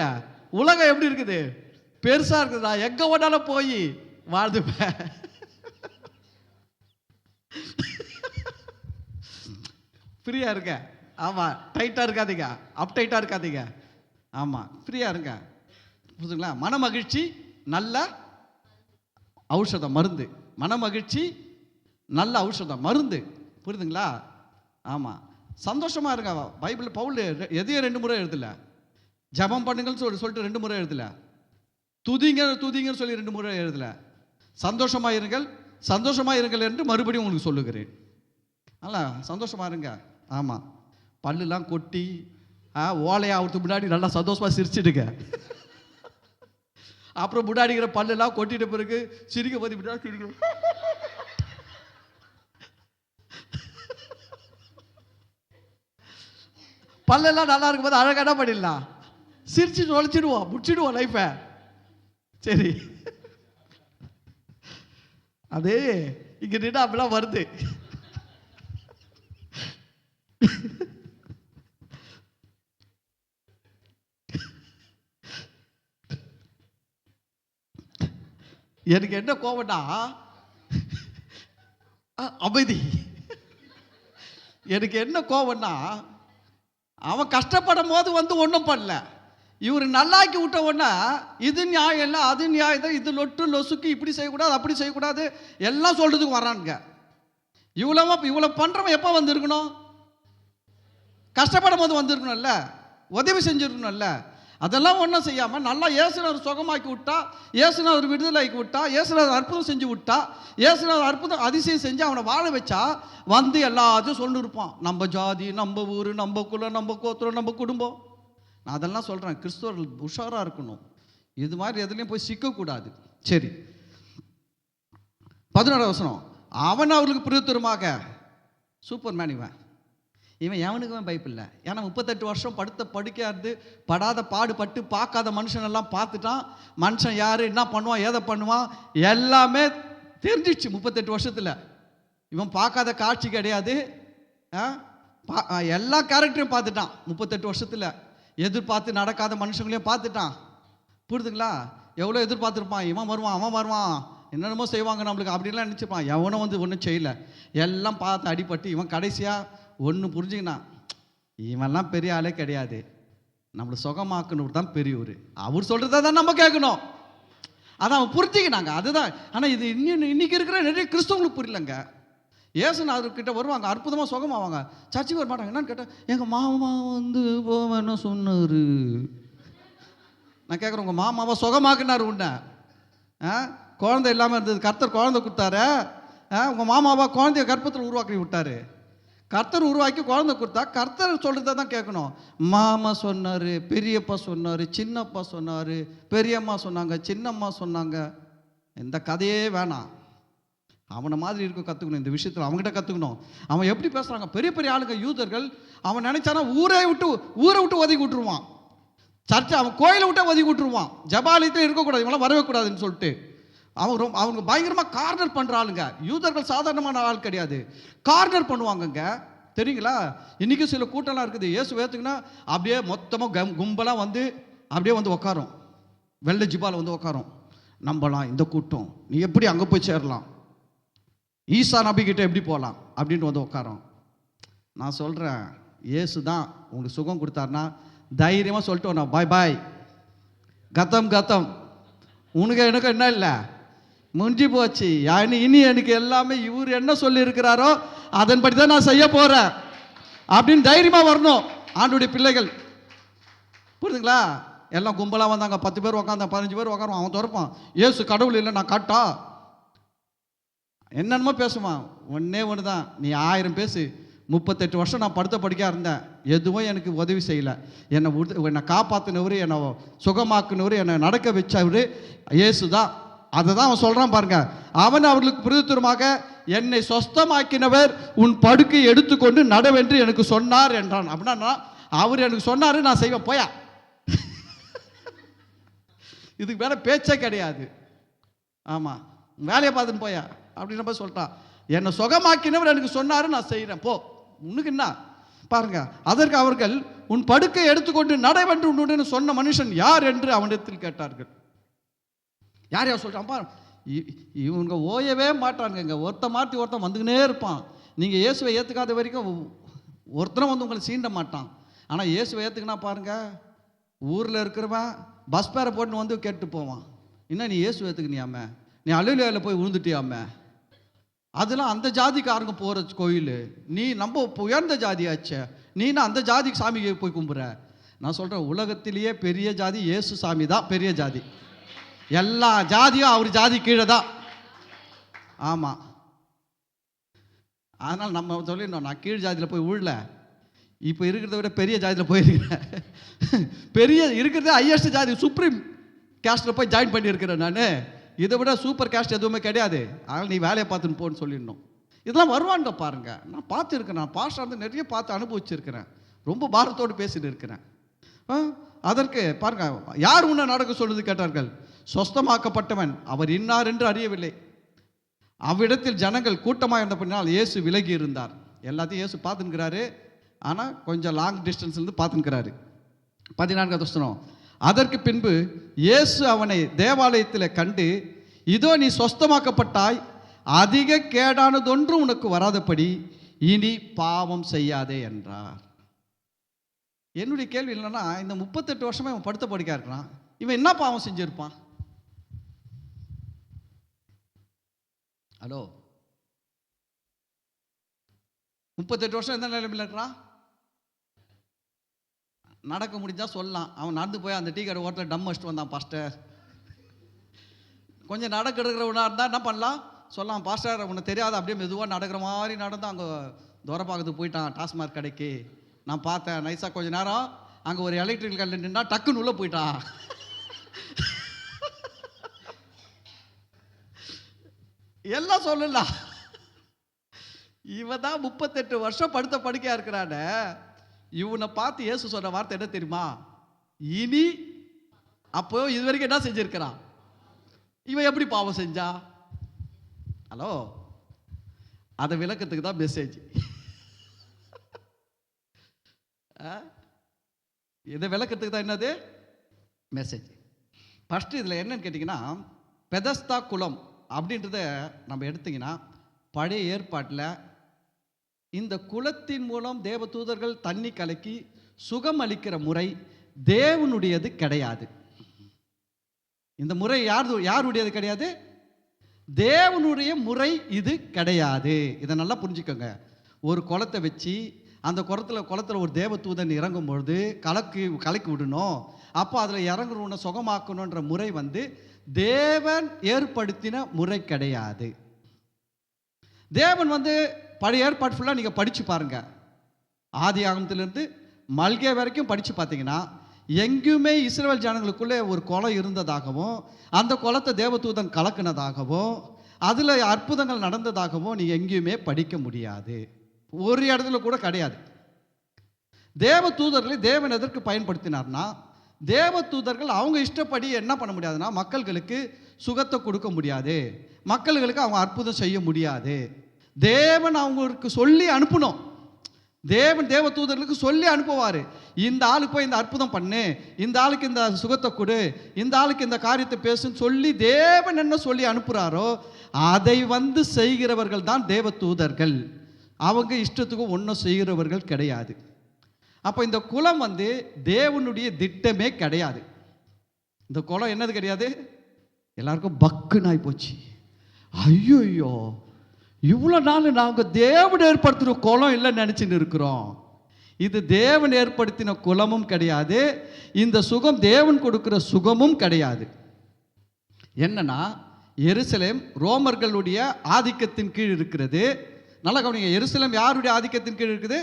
உலகம் எப்படி இருக்குது? பெருசா இருக்குதா? எங்க ஓடாலும் போய் வாழ்ந்துப்பேன். ஃப்ரீயா இருக்க. ஆமா, டைட்டா இருக்காதீங்க, அப் டைட்டா இருக்காதீங்க. ஆமா, ஃப்ரீயா இருங்க. புரியுதுங்களா? மன மகிழ்ச்சி நல்ல ஔஷதம், மருந்து. மன மகிழ்ச்சி நல்ல ஔஷதம், மருந்து. புரியுதுங்களா? ஆமா, சந்தோஷமா இருங்க. பைபிள் பவுல் எதையும் 2 முறை எழுதல. ஜபம் பண்ணுங்கன்னு சொல்லிட்டு 2 முறை எழுதல. துதிங்கன்னு சொல்லி 2 முறை எழுதல. சந்தோஷமா இருங்கள், சந்தோஷமா இருங்கள் என்று மறுபடியும் உங்களுக்கு சொல்லுகிறேன். அல்ல, சந்தோஷமா இருங்க. ஆமா, பல்லுலாம் கொட்டி ஓலையா ஆகிறதுக்கு முன்னாடி நல்லா சந்தோஷமா சிரிச்சிடுங்க. அப்புறம் முன்னாடிக்கிற பல்லுலாம் கொட்டிட்ட பிறகு சிரிக்க போது முன்னாடி சிரிக்க. பல்லெல்லாம் நல்லா இருக்கும் போது அழகான பண்ணிடலாம், சிரிச்சு நுழைச்சிடுவோம், முடிச்சிடுவோம் லைஃப. சரி, அது இங்க நின்று அப்படிலாம் வருது. எனக்கு என்ன கோவம்னா அமைதி. எனக்கு என்ன கோவம்னா, அவன் கஷ்டப்படும் போது ஒன்றும் பண்ணல, இவர் நல்லாக்கி விட்ட உடனே இது நியாயம் இல்லை, அது நியாயம் தான், இது லொட்டு லொசுக்கு, இப்படி செய்யக்கூடாது, அப்படி செய்யக்கூடாது, எல்லாம் சொல்றதுக்கு வரானுங்க. இவ்வளோ பண்றவன் எப்போ வந்திருக்கணும்? கஷ்டப்படும் போது வந்திருக்கணும்ல, உதவி செஞ்சிருக்கணும்ல. அதெல்லாம் ஒன்றும் செய்யாமல் நல்லா இயேசுநாதர் சுகமாக்கி விட்டா, இயேசுநாதர் விடுதலைக்கு விட்டா, இயேசுநாதர் அற்புதம் செஞ்சு விட்டா, இயேசுநாதர் அற்புதம் அதிசயம் செஞ்சு அவனை வாழ வச்சா எல்லாத்தையும் சொல்லிருப்பான். நம்ம ஜாதி, நம்ம ஊர், நம்ம குலம், நம்ம கோத்திரம், நம்ம குடும்பம். நான் அதெல்லாம் சொல்கிறேன், கிறிஸ்தவர்கள் உஷாராக இருக்கணும், இது மாதிரி எதுலையும் போய் சிக்கக்கூடாது. சரி, 11 வசனம். அவன் அவர்களுக்கு பிரயுத்தரமாக, சூப்பர் மேன் இவன் எவனுக்குமே பயப்பில்லை. ஏன்னா 38 வருஷம் படுக்கையாக இருந்து படாத பாடுபட்டு பார்க்காத மனுஷனெல்லாம் பார்த்துட்டான். மனுஷன் யார், என்ன பண்ணுவான், ஏதை பண்ணுவான் எல்லாமே தெரிஞ்சிச்சு 38 வருஷத்தில். இவன் பார்க்காத காட்சி கிடையாது, எல்லா கேரக்டரையும் பார்த்துட்டான் 38 வருஷத்தில். எதிர்பார்த்து நடக்காத மனுஷங்களையும் பார்த்துட்டான். புரியுதுங்களா? எவ்வளோ எதிர்பார்த்துருப்பான், இவன் வருவான், அவன் வருவான், என்னென்னமோ செய்வாங்க நம்மளுக்கு அப்படின்லாம் நினச்சிப்பான். எவனும் ஒன்றும் செய்யலை, எல்லாம் பார்த்து அடிபட்டு இவன் கடைசியாக ஒன்று புரிஞ்சுக்கினா, இவன்லாம் பெரிய ஆளே கிடையாது, நம்மளை சுகமாக்குன்னு தான் பெரியவர், அவர் சொல்கிறத தான் நம்ம கேட்கணும். அதான் அவன் புரிஞ்சுக்கினாங்க, அதுதான். ஆனால் இது இன்னைக்கு இருக்கிற நிறைய கிறிஸ்தவங்களுக்கு புரியலங்க. இயேசுநாதர்கிட்ட வருவாங்க, அற்புதமாக சுகமாவாங்க, சர்ச்சுக்கு வர மாட்டாங்க. என்னன்னு கேட்டால், எங்கள் மாமா போவேன்னு சொன்னார். நான் கேட்குறேன், உங்கள் மாமாவை சுகமாக்குனார் உன்னை? குழந்தை இல்லாமல் இருந்தது, கர்த்தர் குழந்தை கொடுத்தாரு. உங்கள் மாமாவா குழந்தைய கர்ப்பத்தில் உருவாக்கி விட்டாரு. கர்த்தர் உருவாக்கி குழந்தை கொடுத்தா கர்த்தர் சொல்கிறத தான் கேட்கணும். மாமா சொன்னார், பெரியப்பா சொன்னார், சின்னப்பா சொன்னார், பெரியம்மா சொன்னாங்க, சின்னம்மா சொன்னாங்க, இந்த கதையே வேணாம். அவனை மாதிரி இருக்க கற்றுக்கணும். இந்த விஷயத்தில் அவங்ககிட்ட கற்றுக்கணும். அவன் எப்படி பேசுகிறாங்க, பெரிய பெரிய ஆளுங்க யூதர்கள். அவன் நினைச்சானா ஊரை விட்டு ஒதுக்கி விட்டுருவான். சர்ச்சை அவன் கோயிலை விட்டே ஒதுக்கி விட்டுருவான். ஜபாலயத்தில் இருக்கக்கூடாது, இவங்களாம் வரவே கூடாதுன்னு சொல்லிட்டு அவங்க பயங்கரமாக கார்னர் பண்ணுற ஆளுங்க. யூதர்கள் சாதாரணமான ஆள் கிடையாது, கார்னர் பண்ணுவாங்கங்க. தெரியுங்களா? இன்றைக்கும் சில கூட்டம்லாம் இருக்குது. இயேசு ஏற்றுக்குன்னா அப்படியே மொத்தமாக கும்பலாக வந்து அப்படியே வந்து உட்காரும். வெள்ளை ஜிபால் வந்து உட்காரும். நம்பலாம் இந்த கூட்டம், நீ எப்படி அங்கே போய் சேரலாம், ஈசா நபிக்கிட்ட எப்படி போகலாம் அப்படின்ட்டு வந்து உட்காரோம். நான் சொல்கிறேன், இயேசு தான் உங்களுக்கு சுகம் கொடுத்தாருன்னா தைரியமாக சொல்லிட்டு நான் பாய் பாய், கத்தம் கத்தம், உனக்கு எனக்கு என்ன இல்லை, முடிஞ்சு போச்சு. இனி எனக்கு எல்லாமே இவர் என்ன சொல்லியிருக்கிறாரோ அதன்படி தான் நான் செய்ய போகிறேன் அப்படின்னு தைரியமாக வரணும் ஆண்டுடைய பிள்ளைகள். புரியுதுங்களா? எல்லாம் கும்பலாக வந்தாங்க, 10 பேர் உக்காந்தான், 15 பேர் உட்காருவான். அவன் திறப்பான், இயேசு கடவுள் இல்லை நான் காட்டா, என்னென்னமோ பேசுவான். ஒன்றே ஒன்று தான், நீ 1000 பேசு. 38 வருஷம் நான் படுத்த படிக்காக இருந்தேன், எதுவும் எனக்கு உதவி செய்யலை. என்னை காப்பாற்றினவர், என்னை சுகமாக்குனவர், என்னை நடக்க வச்சவர் இயேசு தான். அதை தான் அவன் சொல்கிறான் பாருங்க. அவன் அவர்களுக்கு பிரதித்துவமாக, என்னை சொஸ்தமாக்கினவர் உன் படுக்கை எடுத்துக்கொண்டு நடவென்று எனக்கு சொன்னார் என்றான். அப்படின்னா அவர் எனக்கு சொன்னார், நான் செய்வேன், போயா. இதுக்கு மேலே பேச்சே கிடையாது. ஆமாம், வேலையை பார்த்துன்னு போயா அப்படின்னு போய் சொல்லிட்டான். என்னை சுகமாக்கினவர் எனக்கு சொன்னார், நான் செய்கிறேன், போ, உனக்கு என்ன பாருங்க. அதற்கு அவர்கள் உன் படுக்கை எடுத்துக்கொண்டு நடவென்று உன்னுடன் சொன்ன மனுஷன் யார் என்று அவனிடத்தில் கேட்டார்கள். யார் யார் சொல்கிறான் பாரு, இவங்க ஓயவே மாட்டானுங்க. ஒருத்த மாற்றி ஒருத்தன் வந்துக்கினே இருப்பான். நீங்கள் இயேசுவை ஏற்றுக்காத வரைக்கும் ஒருத்தரும் வந்து உங்களை சீண்ட மாட்டான். ஆனால் இயேசுவை ஏற்றுக்கினா பாருங்கள், ஊரில் இருக்கிறவன் பஸ் பேரை போட்டுன்னு வந்து கேட்டு போவான், என்ன நீ இயேசு ஏற்றுக்கினியாம, நீ அலுவலியில் போய் விழுந்துட்டியாம, அதெல்லாம் அந்த ஜாதிக்காரங்க போகிற கோயில், நீ நம்ம உயர்ந்த ஜாதியாச்சே, நீனா அந்த ஜாதிக்கு சாமிக்கு போய் கும்பிட்ற. நான் சொல்கிறேன், உலகத்திலேயே பெரிய ஜாதி இயேசு சாமி தான் பெரிய ஜாதி. எல்லா ஜாதியும் அவர் ஜாதி கீழே தான். ஆமாம், அதனால் நம்ம சொல்லிடணும், நான் கீழ் ஜாதியில் போய் விழல, இப்போ இருக்கிறத விட பெரிய ஜாதியில் போயிருக்கிறேன். பெரிய இருக்கிறதே ஹையஸ்ட் ஜாதி, சுப்ரீம் கேஸ்டில் போய் ஜாயின் பண்ணியிருக்கிறேன் நான். இதை விட சூப்பர் கேஸ்ட் எதுவுமே கிடையாது. அதனால் நீ வேலையை பார்த்துன்னு போன்னு சொல்லிடணும். இதெல்லாம் வருவாங்க பாருங்க. நான் பார்த்துருக்கேன், நான் பாஸ்டர் வந்து நிறைய பார்த்து அனுபவிச்சிருக்கிறேன், ரொம்ப பாரத்தோடு பேசிட்டு இருக்கிறேன். அதற்கு பாருங்க, யார் உன்னை நடக்க சொல்லுது கேட்டார்கள். சொஸ்தமாக்கப்பட்டவன் அவர் இன்னார் என்று அறியவில்லை. அவ்விடத்தில் ஜனங்கள் கூட்டமாக இருந்த பின்னால் இயேசு விலகி இருந்தார். எல்லாத்தையும் இயேசு பார்த்துக்கிறாரு, ஆனால் கொஞ்சம் லாங் டிஸ்டன்ஸ்லேருந்து பார்த்துக்கிறாரு. 14வது வசனம், அதற்கு பின்பு இயேசு அவனை தேவாலயத்தில் கண்டு, இதோ நீ சொஸ்தமாக்கப்பட்டாய், அதிக கேடானதொன்றும் உனக்கு வராதபடி இனி பாவம் செய்யாதே என்றார். என்னுடைய கேள்வி என்னன்னா, இந்த 38 வருஷமா இவன் படுத்த படிக்கா இருக்கிறான், இவன் என்ன பாவம் செஞ்சிருப்பான்? ஹலோ, 38 வருஷம் எந்த நிலைமையில் இருக்கிறான்? நடக்க முடிஞ்சா சொல்லலாம். அவன் நடந்து போய் அந்த டீ கடை ஓட்டத்தில் டம் வச்சுட்டு வந்தான் பாஸ்டர். கொஞ்சம் நடக்கிறவனா இருந்தால் என்ன பண்ணலாம், சொல்லலாம், பாஸ்டர் உனக்கு தெரியாது, அப்படியே மெதுவாக நடக்கிற மாதிரி நடந்து அங்கே துரப்பாக்கத்துக்கு போயிட்டான் டாஸ்மார்க் கடைக்கு. நான் பார்த்தேன், நைஸாக கொஞ்ச நேரம் அங்கே ஒரு எலக்ட்ரிக்கல் கல்ல நின்னா டக்குன்னு உள்ளே போயிட்டான். எல்லாம் சொல்லலாம். இவன் தான் 38 வருஷம் படுத்த படுக்கையா இருக்கிறான. இவனை பார்த்து இயேசு சொன்ன வார்த்தை என்ன தெரியுமா? இனி. அப்போ இது வரைக்கும் என்ன செஞ்சிருக்கிறான்? இவன் எப்படி பாவம் செஞ்சா? ஹலோ, அதை விளக்கத்துக்கு தான் மெசேஜ். இதை விளக்கத்துக்கு தான் என்னது மெசேஜ். ஃபர்ஸ்ட் இதில் என்னன்னு கேட்டிங்கன்னா, பெதஸ்தா குளம் அப்படின்றத நம்ம எடுத்திங்கன்னா, பழைய ஏற்பாட்டில் இந்த குளத்தின் மூலம் தேவ தூதர்கள் தண்ணி கலக்கி சுகம் அளிக்கிற முறை தேவனுடையது கிடையாது. இந்த முறை யாருடையது கிடையாது? தேவனுடைய முறை இது கிடையாது. இதை நல்லா புரிஞ்சுக்கோங்க. ஒரு குளத்தை வச்சு அந்த குளத்தில் ஒரு தேவ தூதன் இறங்கும் பொழுது கலக்கி விடணும். அப்போ அதில் இறங்குறவனை சுகமாக்கணுன்ற முறை தேவன் ஏற்படுத்தின முறை கிடையாது. தேவன் பழைய ஏற்பாடு ஃபுல்லாக நீங்கள் படித்து பாருங்கள். ஆதி ஆகமத்திலிருந்து மல்கே வரைக்கும் படித்து பார்த்தீங்கன்னா எங்கேயுமே இஸ்ரவேல் ஜனங்களுக்குள்ளே ஒரு குளம் இருந்ததாகவும் அந்த குளத்தை தேவதூதன் கலக்கினதாகவும் அதில் அற்புதங்கள் நடந்ததாகவும் நீங்கள் எங்கேயுமே படிக்க முடியாது. ஒரு இடத்துல கூட கிடையாது. தேவதூதர்களை தேவன் எதற்கு பயன்படுத்தினார்னா, தேவதூதர்கள் அவங்க இஷ்டப்படி என்ன பண்ண முடியாதுன்னா, மக்கள்களுக்கு சுகத்தை கொடுக்க முடியாது, மக்கள்களுக்கு அவங்க அற்புதம் செய்ய முடியாது. தேவன் அவங்களுக்கு சொல்லி அனுப்பணும். தேவன் தேவதூதர்களுக்கு சொல்லி அனுப்புவார். இந்த ஆளுக்கு போய் இந்த அற்புதம் பண்ணு, இந்த ஆளுக்கு இந்த சுகத்தை கொடு, இந்த ஆளுக்கு இந்த காரியத்தை பேசுன்னு சொல்லி தேவன் என்ன சொல்லி அனுப்புகிறாரோ அதை வந்து செய்கிறவர்கள் தான் தேவதூதர்கள். அவங்க இஷ்டத்துக்கு ஒன்றும் செய்கிறவர்கள் கிடையாது. அப்போ இந்த குலம் வந்து தேவனுடைய திட்டமே கிடையாது. இந்த குலம் என்னது கிடையாது, எல்லாருக்கும் பக்குன்னு ஆகி போச்சு. ஐயோ, இவ்வளோ நாள் நாங்கள் தேவன் ஏற்படுத்தின குலம் இல்லைன்னு நினச்சின்னு இருக்கிறோம். இது தேவன் ஏற்படுத்தின குலமும் கிடையாது, இந்த சுகம் தேவன் கொடுக்குற சுகமும் கிடையாது. என்னன்னா, எருசலேம் ரோமர்களுடைய ஆதிக்கத்தின் கீழ் இருக்கிறது. நல்லா கவனிங்க, எருசலேம் யாருடைய ஆதிக்கத்தின் கீழ் இருக்குது?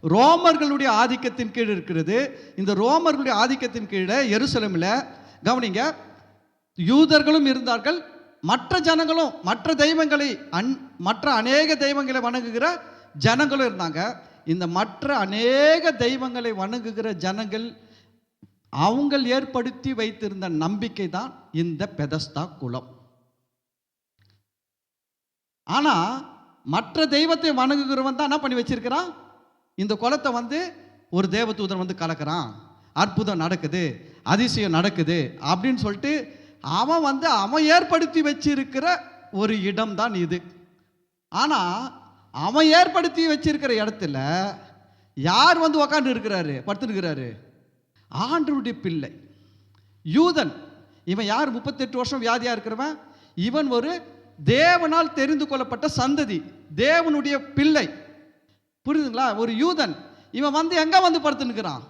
ரோமர்களுடைய ஆதிக்கத்தின் கீழ் இருக்கிறது. இந்த ரோமர்களுடைய ஆதிக்கத்தின் கீழே எருசலேமில் கவனிங்க, யூதர்களும் இருந்தார்கள், மற்ற ஜனங்களும் மற்ற தெய்வங்களை மற்ற அநேக தெய்வங்களை வணங்குகிற ஜனங்களும் இருந்தாங்க. இந்த மற்ற அநேக தெய்வங்களை வணங்குகிற ஜனங்கள் அவங்க ஏற்படுத்தி வைத்திருந்த நம்பிக்கை தான் இந்த பெதஸ்தா குலம். ஆனா மற்ற தெய்வத்தை வணங்குகிறவன் தான் என்ன பண்ணி வச்சிருக்கிறான், இந்த குலத்தை வந்து ஒரு தேவதூதன் வந்து கலக்கிறான், அற்புதம் நடக்குது, அதிசயம் நடக்குது அப்படின்னு சொல்லிட்டு அவன் ஏற்படுத்தி வச்சிருக்கிற ஒரு இடம் தான் இது. ஆனால் அவன் ஏற்படுத்தி வச்சிருக்கிற இடத்துல யார் வந்து உக்காந்து இருக்கிறாரு, படுத்துருக்கிறாரு? ஆண்டவருடைய பிள்ளை யூதன். இவன் யார்? 38 வருஷம் வியாதியாக இருக்கிறவன். இவன் ஒரு தேவனால் தெரிந்து கொள்ளப்பட்ட சந்ததி, தேவனுடைய பிள்ளை. புரியுதுங்களா? ஒரு யூதன். இவன் வந்து எங்க வந்து படுத்துனுக்கிறான்?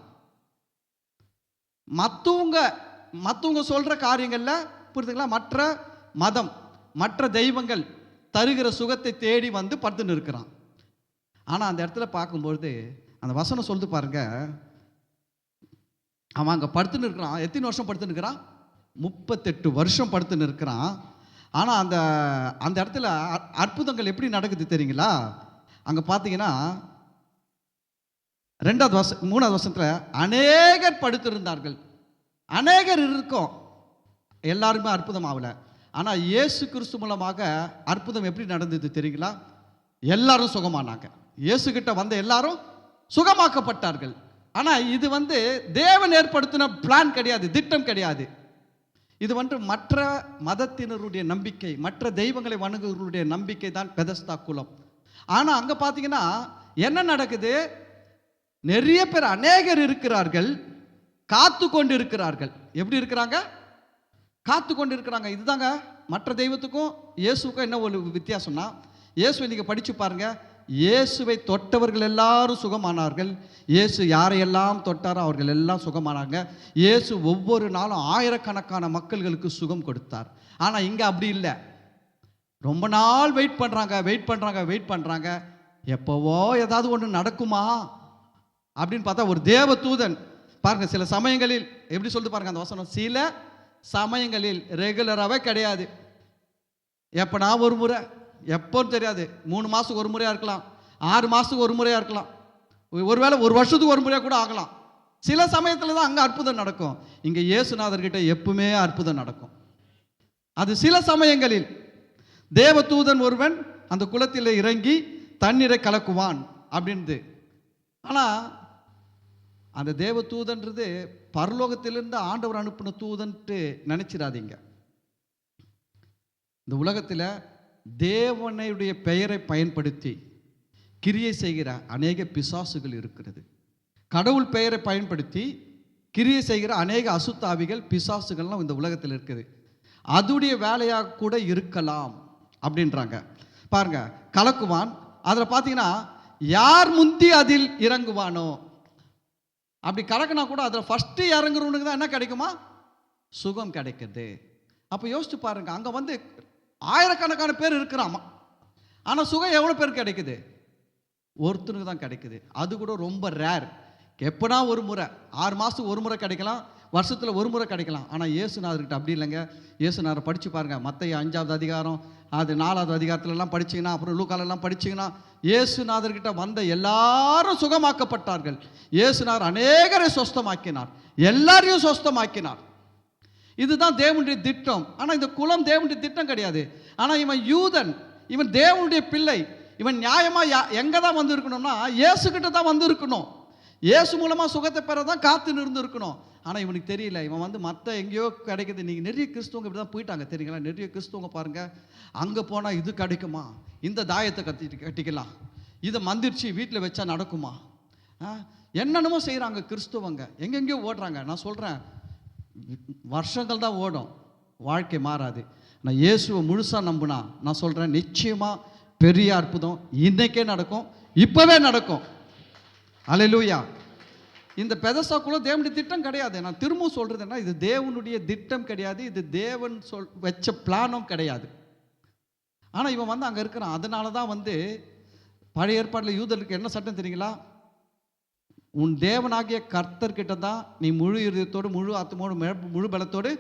மற்றவங்க சொல்ற காரியங்கள்ல, புரியுதுங்களா, மற்ற மதம் மற்ற தெய்வங்கள் தருகிற சுகத்தை தேடி வந்து படுத்துன்னு இருக்கிறான். ஆனால் அந்த இடத்துல பார்க்கும்பொழுது அந்த வசனம் சொல்லுது பாருங்க, அவன் அங்கே படுத்துன்னு இருக்கிறான். எத்தனை வருஷம் படுத்துன்னு இருக்கிறான்? 38 வருஷம் படுத்துன்னு இருக்கிறான். ஆனால் அந்த இடத்துல அற்புதங்கள் எப்படி நடக்குது தெரியுங்களா? அங்கே பார்த்தீங்கன்னா 3வது வருஷத்தில் அநேகர் படுத்திருந்தார்கள். அநேகர் இருக்கும், எல்லாருமே அற்புதம் ஆகல. ஆனால் இயேசு கிறிஸ்து மூலமாக அற்புதம் எப்படி நடந்தது தெரியுங்களா? எல்லாரும் சுகமானாங்க. இயேசு கிட்ட வந்த எல்லாரும் சுகமாக்கப்பட்டார்கள். ஆனால் இது வந்து தேவன் ஏற்படுத்தின பிளான் கிடையாது, திட்டம் கிடையாது. இது வந்து மற்ற மதத்தினருடைய நம்பிக்கை, மற்ற தெய்வங்களை வணங்குவர்களுடைய நம்பிக்கை தான் பெதஸ்தா குலம். ஆனால் அங்கே பார்த்தீங்கன்னா என்ன நடக்குது? நிறைய பேர், அநேகர் இருக்கிறார்கள், காத்து கொண்டு இருக்கிறார்கள். எப்படி இருக்கிறாங்க? காத்து கொண்டு இருக்கிறாங்க. இதுதாங்க மற்ற தெய்வத்துக்கும் இயேசுக்கும் என்ன ஒரு வித்தியாசம்னா, இயேசுவை நீங்கள் படித்து பாருங்க, இயேசுவை தொட்டவர்கள் எல்லாரும் சுகமானார்கள். இயேசு யாரையெல்லாம் தொட்டாரோ அவர்கள் எல்லாம் சுகமானாங்க. இயேசு ஒவ்வொரு நாளும் ஆயிரக்கணக்கான மக்கள்களுக்கு சுகம் கொடுத்தார். ஆனால் இங்கே அப்படி இல்லை. ரொம்ப நாள் வெயிட் பண்ணுறாங்க. எப்போவோ ஏதாவது ஒன்று நடக்குமா அப்படின்னு பார்த்தா ஒரு தேவ தூதன் பாருங்க, சில சமயங்களில் எப்படி சொல்லிட்டு பாருங்க அந்த வசனம், சில சமயங்களில் ரெகுலராகவே கிடையாது, எப்போனா ஒரு முறை, எப்போன்னு தெரியாது, 3 மாதத்துக்கு ஒரு முறையாக இருக்கலாம், 6 மாதத்துக்கு ஒரு முறையாக இருக்கலாம், ஒருவேளை ஒரு வருஷத்துக்கு ஒரு முறையாக கூட ஆகலாம். சில சமயத்தில் தான் அங்கே அற்புதம் நடக்கும். இங்கே இயேசுநாதர்கிட்ட எப்பவுமே அற்புதம் நடக்கும். அது சில சமயங்களில். தேவ தூதன் ஒருவன் அந்த குளத்தில் இறங்கி தண்ணீரை கலக்குவான் அப்படின்றது. ஆனால் அந்த தேவ தூதன்றது பரலோகத்திலிருந்து ஆண்டவர் அனுப்பின தூதன்ட்டு நினைச்சிடாதீங்க. இந்த உலகத்தில் தேவனுடைய பெயரை பயன்படுத்தி கிரியை செய்கிற அநேக பிசாசுகள் இருக்கிறது. கடவுள் பெயரை பயன்படுத்தி கிரியை செய்கிற அநேக அசுத்தாவிகள், பிசாசுகள்லாம் இந்த உலகத்தில் இருக்குது. அதுடைய வேலையாக கூட இருக்கலாம் அப்படின்றாங்க. பாருங்க, கலக்குவான். அதில் பார்த்தீங்கன்னா யார் முந்தி அதில் இறங்குவானோ, அப்படி கலக்குனா கூட அதில் ஃபஸ்ட்டு இறங்குறவனுக்கு தான் என்ன கிடைக்குமா? சுகம் கிடைக்குது. அப்போ யோசிச்சு பாருங்க, அங்கே வந்து ஆயிரக்கணக்கான பேர் இருக்கிறாமா, ஆனால் சுகம் எவ்வளோ பேர் கிடைக்குது? ஒருத்தனுக்கு தான் கிடைக்குது. அது கூட ரொம்ப ரேர். எப்போனா ஒரு முறை, 6 மாதத்துக்கு ஒரு முறை கிடைக்கலாம், வருஷத்தில் ஒரு முறை கிடைக்கலாம். ஆனால் இயேசுநாதர்கிட்ட அப்படி இல்லைங்க. இயேசுநாதர் படித்து பாருங்கள். மத்தேயு 5வது அதிகாரம், அது 4வது அதிகாரத்துலலாம் படிச்சிங்கன்னா, அப்புறம் லூக்காலெல்லாம் படிச்சிங்கன்னா, இயேசுநாதர்கிட்ட வந்த எல்லாரும் சுகமாக்கப்பட்டார்கள். இயேசுநாதர் அநேகரை சொஸ்தமாக்கினார், எல்லாரையும் சொஸ்தமாக்கினார். இதுதான் தேவனுடைய திட்டம். ஆனால் இந்த குலம் தேவனுடைய திட்டம் கிடையாது. ஆனால் இவன் யூதன், இவன் தேவனுடைய பிள்ளை, இவன் நியாயமாக எங்கே தான் வந்து இருக்கணும்னா இயேசுக்கிட்ட தான் வந்து இருக்கணும். இயேசு மூலமாக சுகத்தை பெற தான் காத்து இருக்கணும். ஆனால் இவனுக்கு தெரியல. இவன் வந்து மற்ற எங்கேயோ கிடைக்குது. நீங்கள் நிறைய கிறிஸ்துவங்க இப்படி தான் போயிட்டாங்க தெரியுங்களா? நிறைய கிறிஸ்துவங்க பாருங்கள், அங்கே போனால் இது கிடைக்குமா, இந்த தாயத்தை கட்டிக்கலாம், இதை மந்திரிச்சு வீட்டில் வச்சா நடக்குமா, என்னென்னமோ செய்கிறாங்க கிறிஸ்துவங்க, எங்கெங்கேயோ ஓடுறாங்க. நான் சொல்கிறேன், வருஷங்கள் தான் ஓடும், வாழ்க்கை மாறாது. நான் இயேசுவை முழுசாக நம்பினா நான் சொல்கிறேன், நிச்சயமாக பெரிய அற்புதம் இன்னைக்கே நடக்கும், இப்போவே நடக்கும். அல்லேலூயா. இந்த பெதஸ்தா குலம் தேவனுடைய திட்டம் கிடையாது. நான் திரும்பவும் சொல்கிறதுன்னா, இது தேவனுடைய திட்டம் கிடையாது, இது தேவன் வச்ச பிளானும் கிடையாது. ஆனால் இவன் வந்து அங்கே இருக்கிறான். அதனால தான் வந்து பழைய ஏற்பாட்டில் யூதர்களுக்கு என்ன சட்டம் தெரியுங்களா? உன் தேவனாகிய கர்த்தர்கிட்ட தான் நீ முழு இதயத்தோடு, முழு ஆத்மோடு, முழு பலத்தோடு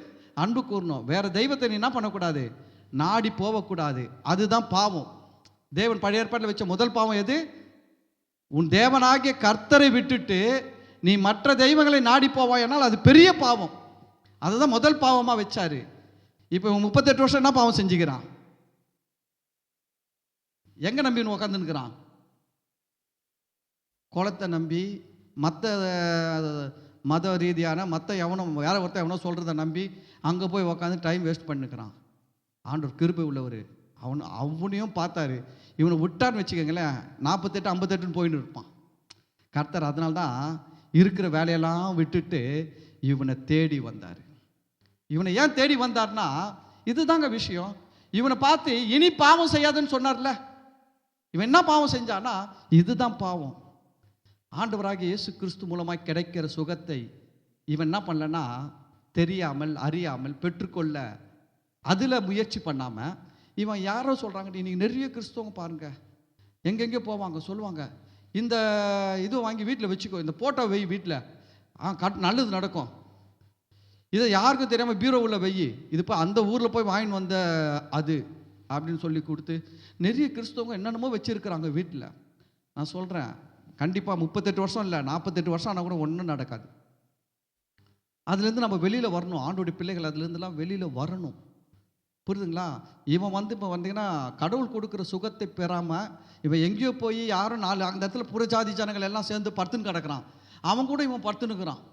அன்பு கூறணும். வேற தெய்வத்தை நீ என்ன பண்ணக்கூடாது, நாடி போகக்கூடாது. அதுதான் பாவம். தேவன் பழைய ஏற்பாட்டில் வச்ச முதல் பாவம் எது? உன் தேவனாகிய கர்த்தரை விட்டுட்டு நீ மற்ற தெய்வங்களை நாடி போவாயனால் அது பெரிய பாவம். அதுதான் முதல் பாவமாக வச்சாரு. இப்போ 38 வருஷம் என்ன பாவம் செஞ்சுக்கிறான்? எங்க நம்பி உட்காந்துருக்கிறான்? குளத்தை நம்பி, மற்ற மத ரீதியான மற்ற எவனும் வேற ஒருத்தர் எவனோ சொல்கிறத நம்பி அங்கே போய் உட்காந்து டைம் வேஸ்ட் பண்ணிக்கிறான். ஆண்டவர் கிருபை உள்ளவர், அவனையும் பார்த்தாரு. இவனை விட்டான்னு வச்சுக்கோங்களேன், 48 58 போயின்னு இருப்பான். கர்த்தர் அதனால்தான் இருக்கிற வேலையெல்லாம் விட்டுட்டு இவனை தேடி வந்தார். இவனை ஏன் தேடி வந்தார்னா, இதுதாங்க விஷயம். இவனை பார்த்து இனி பாவம் செய்யாதுன்னு சொன்னார்ல, இவன் என்ன பாவம் செஞ்சான்னா இதுதான் பாவம். ஆண்டவராகிய இயேசு கிறிஸ்து மூலமாக கிடைக்கிற சுகத்தை இவன் என்ன பண்ணலன்னா, தெரியாமல் அறியாமல் பெற்றுக்கொள்ள அதில் முயற்சி பண்ணாமல், இவன் யாரோ சொல்கிறாங்க. இன்றைக்கி நிறைய கிறிஸ்தவங்க பாருங்கள், எங்கெங்கே போவாங்க, சொல்லுவாங்க, இந்த இது வாங்கி வீட்டில் வச்சுக்கோ, இந்த போட்டோ வை வீட்டில், நல்லது நடக்கும், இதை யாருக்கும் தெரியாமல் பீரோ உள்ள வை, இது இப்போ அந்த ஊரில் போய் வாங்கின்னு வந்த அது அப்படின்னு சொல்லி கொடுத்து நிறைய கிறிஸ்தவங்க என்னென்னமோ வச்சுருக்கிறாங்க வீட்டில். நான் சொல்கிறேன், கண்டிப்பாக 38 வருஷம் இல்லை, 48 வருஷம் ஆனால் கூட ஒன்றும் நடக்காது. அதுலேருந்து நம்ம வெளியில் வரணும். ஆண்டோடைய பிள்ளைகள் அதுலேருந்துலாம் வெளியில் வரணும். புரியுதுங்களா? இவன் வந்து இப்போ வந்தீங்கன்னா கடவுள் கொடுக்குற சுகத்தை பெறாமல் இவன் எங்கேயோ போய் யாரும் 4 அந்த இடத்துல புறஜாதி ஜனங்கள் எல்லாம் சேர்ந்து படுத்துன்னு கிடக்கிறான். அவன் கூட இவன் படுத்துனுக்குறான்.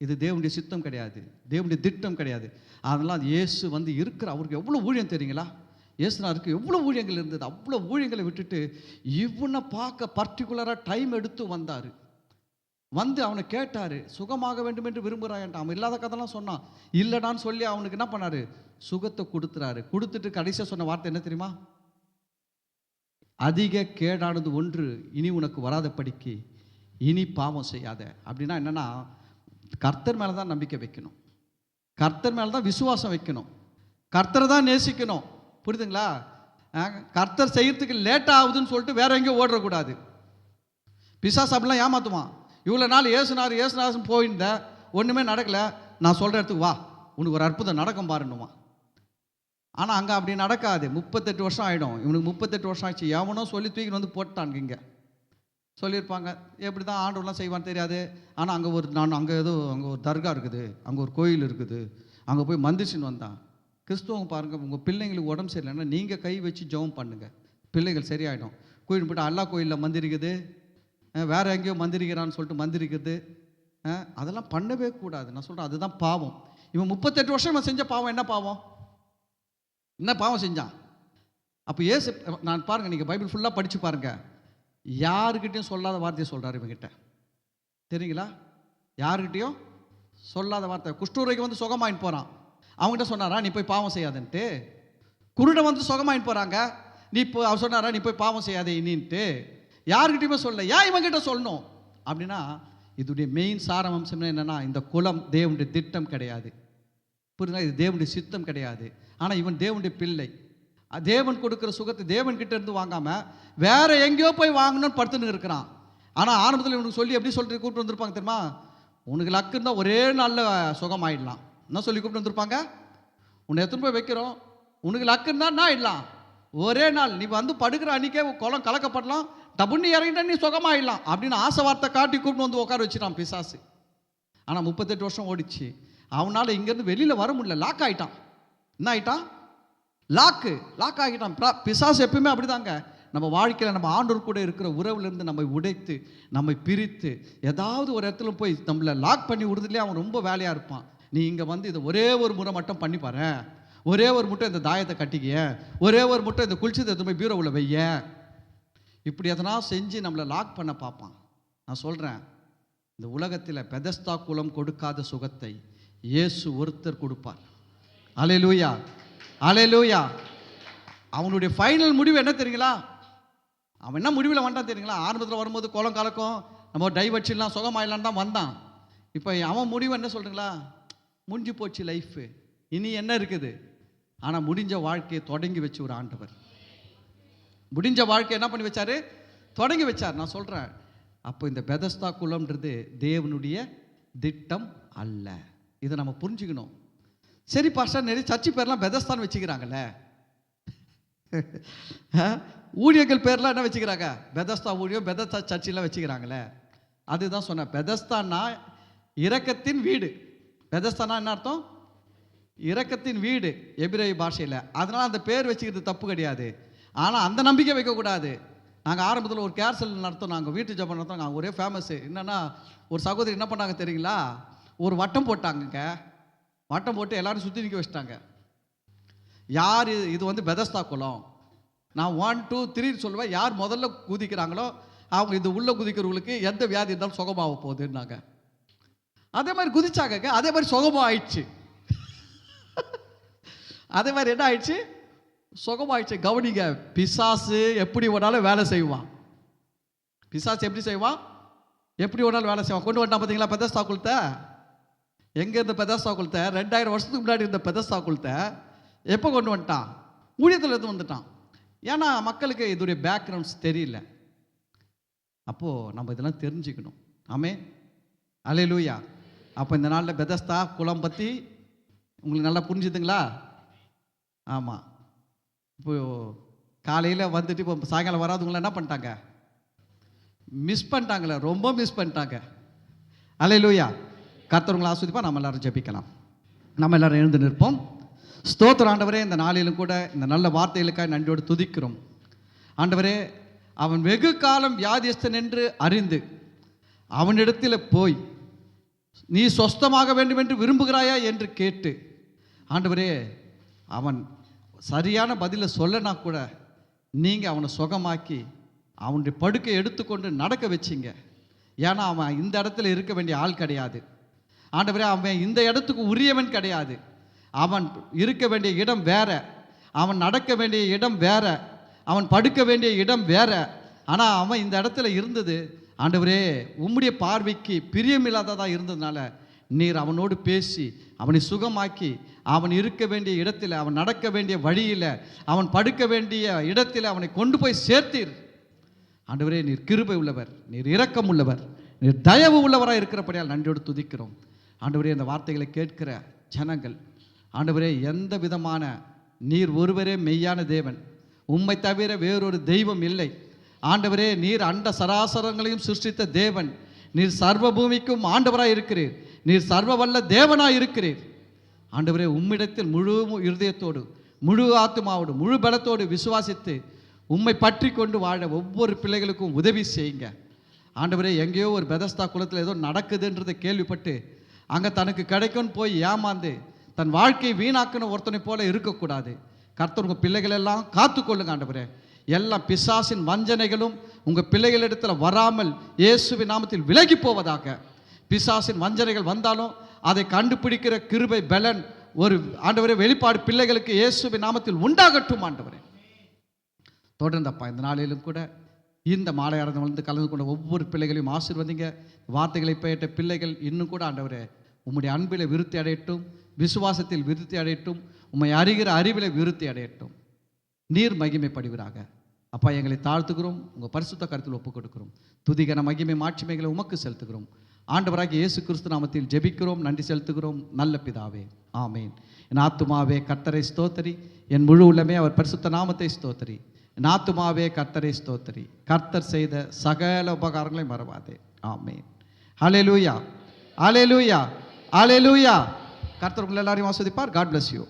இது தேவனுடைய சித்தம் கிடையாது, தேவனுடைய திட்டம் கிடையாது. அதெல்லாம் இயேசு வந்து இருக்கிற அவருக்கு எவ்வளோ ஊழியம் தெரியுங்களா? இயேசுநாதருக்கு எவ்வளோ ஊழியங்கள் இருந்தது. அவ்வளோ ஊழியங்களை விட்டுட்டு இவனை பார்க்க பர்டிகுலராக டைம் எடுத்து வந்தார். வந்து அவனை கேட்டார், சுகமாக வேண்டும் என்று விரும்புகிறான். அவன் இல்லாத கதைலாம் சொன்னான். இல்லைடான்னு சொல்லி அவனுக்கு என்ன பண்ணார், சுகத்தை கொடுத்துறாரு. கொடுத்துட்டு கடைசியாக சொன்ன வார்த்தை என்ன தெரியுமா? அதிக கேடானது ஒன்று இனி உனக்கு வராதபடிக்கு இனி பாவம் செய்யாத. அப்படின்னா என்னன்னா, கர்த்தர் மேலே தான் நம்பிக்கை வைக்கணும், கர்த்தர் மேலே தான் விசுவாசம் வைக்கணும், கர்த்தரை தான் நேசிக்கணும். புரியுதுங்களா? கர்த்தர் செய்யறதுக்கு லேட் ஆகுதுன்னு சொல்லிட்டு வேற எங்கேயும் ஓடக்கூடாது. பிசாசு அப்படிலாம் ஏமாத்துவான். இவ்வளோ நாள் ஏசுநாதன் போயிருந்த ஒன்றுமே நடக்கலை, நான் சொல்கிற இடத்துக்கு வா, உனக்கு ஒரு அற்புதம் நடக்கும் பாருன்னுவான். ஆனால் அங்கே அப்படி நடக்காது. 38 வருஷம் ஆகிடும். இவனுக்கு 38 வருஷம் ஆச்சு. எவனோ சொல்லி தூக்கி வந்து போட்டாங்க. இங்கே சொல்லியிருப்பாங்க, எப்படி தான் ஆண்டவர்லாம் செய்வான்னு தெரியாது. ஆனால் அங்கே ஒரு தர்கா இருக்குது, அங்கே ஒரு கோயில் இருக்குது, அங்கே போய் மந்திரிச்சின்னு வந்தான். கிறிஸ்துவங்க பாருங்கள், உங்கள் பிள்ளைங்களுக்கு உடம்பு சரியில்லைன்னா நீங்கள் கை வச்சு ஜெபம் பண்ணுங்கள், பிள்ளைகள் சரியாயிடும். கோயில் போய்ட்டு அல்லா கோயிலில் மந்திரிக்குது, வேற எங்கேயோ மந்திரிக்கிறான்னு சொல்லிட்டு மந்திரிக்கிறது, அதெல்லாம் பண்ணவே கூடாது. நான் சொல்கிறேன், அதுதான் பாவம். இவன் 38 வருஷம் இவன் செஞ்ச பாவம் என்ன பாவம்? என்ன பாவம் செஞ்சான்? அப்போ ஏசு, நான் பாருங்கள், நீங்கள் பைபிள் ஃபுல்லாக படித்து பாருங்கள், யாருக்கிட்டையும் சொல்லாத வார்த்தையை சொல்கிறார் இவங்கிட்ட. தெரியுங்களா? யாருக்கிட்டையும் சொல்லாத வார்த்தை. குஷ்டூரைக்கு வந்து சுகமாயின்னு போகிறான், அவங்ககிட்ட சொன்னாரா நீ போய் பாவம் செய்யாதுன்ட்டு? குருடை வந்து சுகமாயின்னு போகிறாங்க, நீ இப்போ அவர் சொன்னாரா நீ போய் பாவம் செய்யாதே இனின்ட்டு? யாருக்கிட்டையுமே சொல்ல. ஏன் இவங்கிட்ட சொல்லணும் அப்படின்னா, இதுடைய மெயின் சாரம்சம் என்னன்னா, இந்த குலம் தேவனுடைய திட்டம் கிடையாது. புரியுதா? இது தேவனுடைய சித்தம் கிடையாது. ஆனால் இவன் தேவனுடைய பிள்ளை. தேவன் கொடுக்குற சுகத்தை தேவன் கிட்ட இருந்து வாங்காமல் வேற எங்கேயோ போய் வாங்கணும்னு படுத்துன்னு இருக்கிறான். ஆனால் ஆரம்பத்தில் இவனுக்கு சொல்லி எப்படி சொல்லிட்டு கூப்பிட்டு வந்திருப்பாங்க தெரியுமா? உனக்கு லக்கு இருந்தால் ஒரே நாளில் சுகம் ஆயிடலாம். என்ன சொல்லி கூப்பிட்டு வந்திருப்பாங்க? உன்னை எத்தனை போய் வைக்கிறோம், உனக்கு லக்கு இருந்தால் நான் ஆயிடலாம், ஒரே நாள் நீ வந்து படுக்கிற அன்றைக்கே குளம் கலக்கப்படலாம், டபுன்னு இறங்கிட்டா நீ சுகமாயிடலாம் அப்படின்னு ஆசை வார்த்தை காட்டி கூப்பிட்டு வந்து உட்கார வச்சுட்டான் பிசாசு. ஆனால் 38 வருஷம் ஓடிச்சு. அவனால் இங்கேருந்து வெளியில் வர முடியல, லாக் ஆகிட்டான். என்ன ஆகிட்டான்? லாக் ஆகிட்டான். பிசாசு எப்பயுமே அப்படிதாங்க. நம்ம வாழ்க்கையில் நம்ம ஆண்டவர் கூட இருக்கிற உறவுலேருந்து நம்மை உடைத்து நம்மை பிரித்து ஏதாவது ஒரு இடத்துல போய் நம்மளை லாக் பண்ணி விடுறதுலேயே அவன் ரொம்ப வேலையாக இருப்பான். நீ இங்கே வந்து இதை ஒரே ஒரு முறை மட்டும் பண்ணி பாரு, ஒரே ஒரு முட்டை இந்த தாயத்தை கட்டிக்கிய, ஒரே ஒரு முட்டை இந்த குளிச்சதை எடுத்து போய் பீரோவில் வைய, இப்படி எதனா செஞ்சு நம்மளை லாக் பண்ண பார்ப்பான். நான் சொல்கிறேன், இந்த உலகத்தில் பெதஸ்தா குலம் கொடுக்காத சுகத்தை இயேசு ஒருத்தர் கொடுப்பார். அல்லேலூயா, அல்லேலூயா. அவனுடைய ஃபைனல் முடிவு என்ன தெரியுங்களா? அவன் என்ன முடிவில் வந்தான் தெரியுங்களா? ஆரம்பத்தில் வரும்போது குளம் கலக்கும், நம்ம டைவர்ச்சிடலாம், சுகமாயிடலாம் தான் வந்தான். இப்போ அவன் முடிவு என்ன சொல்கிறீங்களா? முடிஞ்சு போச்சு லைஃபு, இனி என்ன இருக்குது? ஆனால் முடிஞ்ச வாழ்க்கையை தொடங்கி வச்சு ஒரு ஆண்டவர், முடிஞ்ச வாழ்க்கை என்ன பண்ணி வச்சாரு? தொடங்கி வச்சார். நான் சொல்கிறேன், அப்போ இந்த பெதஸ்தா குலம்ன்றது தேவனுடைய திட்டம் அல்ல. இதை நம்ம புரிஞ்சுக்கணும். சரி பாஸ்டர், நிறைய சர்ச்சு பேர்லாம் பெதஸ்தான்னு வச்சுக்கிறாங்கல்ல, ஊழியர்கள் பேர்லாம் என்ன வச்சுக்கிறாங்க? பெதஸ்தா ஊழியம், பெதஸ்தா சர்ச்செலாம் வச்சுக்கிறாங்களே. அதுதான் சொன்னேன், பெதஸ்தான்னா இரக்கத்தின் வீடு. பெதஸ்தானா என்ன அர்த்தம்? இரக்கத்தின் வீடு எபிரேய பாஷையில். அதனால் அந்த பேர் வச்சுக்கிறது தப்பு கிடையாது. ஆனால் அந்த நம்பிக்கை வைக்கக்கூடாது. நாங்கள் ஆரம்பத்தில் ஒரு கேர்சல் நடத்தோம், நாங்கள் வீட்டு ஜபம் நடத்தோம். நாங்கள் ஒரே ஃபேமஸ்ஸு என்னென்னா, ஒரு சகோதரி என்ன பண்ணாங்க தெரியுங்களா? ஒரு வட்டம் போட்டாங்க. வட்டம் போட்டு எல்லாரும் சுற்றி நிற்க வச்சுட்டாங்க. யார் இது வந்து பெதஸ்தா குலம், நான் 1 2 3 சொல்லுவேன், யார் முதல்ல குதிக்கிறாங்களோ அவங்க இது உள்ள குதிக்கிறவங்களுக்கு எந்த வியாதி இருந்தாலும் சுகமாக போகுதுன்னாங்க. அதே மாதிரி குதிச்சாங்க, அதே மாதிரி சுகமாக ஆயிடுச்சு. அதே மாதிரி என்ன ஆயிடுச்சு? சுகமாயிடுச்சு. கவனிங்க, பிசாசு எப்படி வேணாலும் வேலை செய்வான். பிசாசு எப்படி செய்வான்? எப்படி வேணாலும் வேலை செய்வான். கொண்டு வந்தான் பார்த்தீங்களா பெதஸ்தா குலத்தை? எங்கே இருந்த பெதஸ்தா குலத்தை? 2000 வருஷத்துக்கு முன்னாடி இருந்த பெதஸ்தா குலத்தை எப்போ கொண்டு வந்துட்டான்? ஊழியத்தில் எடுத்து வந்துட்டான். ஏன்னா மக்களுக்கு இதோடைய பேக்ரவுண்ட்ஸ் தெரியல. அப்போது நம்ம இதெல்லாம் தெரிஞ்சுக்கணும். ஆமே, அல்லேலூயா. அப்போ இந்த நாளில் பெதஸ்தா குலம் பற்றி உங்களுக்கு நல்லா புரிஞ்சுதுங்களா? ஆமாம். இப்போ காலையில் வந்துட்டு இப்போ சாயங்காலம் வராதவங்களாம் என்ன பண்ணிட்டாங்க? மிஸ் பண்ணிட்டாங்களே, ரொம்ப மிஸ் பண்ணிட்டாங்க. அல்லேலூயா. கர்த்தருங்களை ஆஸ்வதிப்பா. நம்ம எல்லாரும் ஜெபிக்கலாம். நம்ம எல்லாரும் எழுந்து நிற்போம். ஸ்தோத்திரம் ஆண்டவரே, இந்த நாளிலும் கூட இந்த நல்ல வார்த்தைகளுக்காக நன்றியோடு துதிக்கிறோம். ஆண்டவரே, அவன் வெகு காலம் வியாதியஸ்தன் என்று அறிந்து அவனிடத்தில் போய் நீ சொஸ்தமாக வேண்டும் என்று விரும்புகிறாயா என்று கேட்டு, ஆண்டவரே அவன் சரியான பதிலை சொல்லனா கூட நீங்கள் அவனை சுகமாக்கி அவனுடைய படுக்கை எடுத்துக்கொண்டு நடக்க வச்சிங்க. ஏன்னா அவன் இந்த இடத்துல இருக்க வேண்டிய ஆள் கிடையாது. ஆண்டவரே, அவன் இந்த இடத்துக்கு உரியவன் கிடையாது. அவன் இருக்க வேண்டிய இடம் வேற, அவன் நடக்க வேண்டிய இடம் வேற, அவன் படுக்க வேண்டிய இடம் வேற. ஆனால் அவன் இந்த இடத்துல இருந்தது ஆண்டவரே உம்முடைய பார்வைக்கு பிரியமில்லாததாக இருந்ததுனால நீர் அவனோடு பேசி அவனை சுகமாக்கி அவன் இருக்க வேண்டிய இடத்தில், அவன் நடக்க வேண்டிய வழியில், அவன் படுக்க வேண்டிய இடத்தில் அவனை கொண்டு போய் சேர்த்தீர். ஆண்டவரே, நீர் கிருபை உள்ளவர், நீர் இரக்கம் உள்ளவர், நீர் தயவு உள்ளவராக இருக்கிறபடியால் நன்றியோடு துதிக்கிறோம். ஆண்டவரே, இந்த வார்த்தைகளை கேட்கிற ஜனங்கள் ஆண்டவரே, எந்த விதமான நீர் ஒருவரே மெய்யான தேவன், உம்மை தவிர வேறொரு தெய்வம் இல்லை. ஆண்டவரே, நீர் அண்ட சராசரங்களையும் சிருஷ்டித்த தேவன், நீர் சர்வ பூமிக்கும் ஆண்டவராக இருக்கிறீர், நீர் சர்வ வல்ல தேவனாக இருக்கிறீர். ஆண்டவரே, உம்மிடத்தில் முழு இருதயத்தோடு, முழு ஆத்துமாவோடு, முழு பலத்தோடு விசுவாசித்து உம்மை பற்றி கொண்டு வாழ ஒவ்வொரு பிள்ளைகளுக்கும் உதவி செய்யுங்க. ஆண்டவரே, எங்கேயோ ஒரு பெதஸ்தா குலத்தில் ஏதோ நடக்குதுன்றதை கேள்விப்பட்டு அங்கே தனக்கு கிடைக்கும்னு போய் ஏமாந்து தன் வாழ்க்கையை வீணாக்குன ஒருத்தனை போல இருக்கக்கூடாது. கர்த்தர் உங்கள் பிள்ளைகளெல்லாம் காத்துக்கொள்ளுங்க. ஆண்டவரே, எல்லா பிசாசின் வஞ்சனைகளும் உங்கள் பிள்ளைகளிடத்தில் வராமல் இயேசுவின் நாமத்தில் விலகி போவதாக. பிசாசின் வஞ்சனைகள் வந்தாலும் அதை கண்டுபிடிக்கிற கிருபை பலன் ஒரு ஆண்டவரே வெளிப்பாடு பிள்ளைகளுக்கு இயேசுவின் நாமத்தில் உண்டாகட்டும். ஆண்டவரே, தொடர்ந்தப்பா இந்த நாளிலும் கூட இந்த மாலை ஆராதனை வந்து கலந்து கொண்ட ஒவ்வொரு பிள்ளைகளையும் ஆசீர்வதிங்க. வார்த்தைகளை பெற்ற பிள்ளைகள் இன்னும் கூட ஆண்டவரே உம்முடைய அன்பிலே விருத்தி அடையட்டும், விசுவாசத்தில் விருத்தி அடையட்டும், உம்மை அறிகிற அறிவிலே விருத்தி அடையட்டும். நீர் மகிமைப்படுவீராக. அப்பா, எங்களை தாழ்த்துகிறோம், உங்கள் பரிசுத்த கருத்தில் ஒப்புக் கொடுக்கிறோம். துதிகன மகிமை மாட்சிமைகளை உமக்கு செலுத்துகிறோம். ஆண்டவராகிய இயேசு கிறிஸ்து நாமத்தில் ஜெபிக்கிறோம், நன்றி செலுத்துகிறோம் நல்ல பிதாவே, ஆமேன். என் ஆத்துமாவே கர்த்தரை ஸ்தோத்திரி, என் முழு உள்ளமே அவர் பரிசுத்த நாமத்தை ஸ்தோத்திரி. என் ஆத்துமாவே கர்த்தரை ஸ்தோத்திரி, கர்த்தர் செய்த சகல உபகாரங்களை மறவாதே. ஆமேன். ஹல்லேலூயா, ஹல்லேலூயா, ஹல்லேலூயா. கர்த்தர் உங்களை எல்லாரையும் ஆசீர்வதிப்பார். God bless you.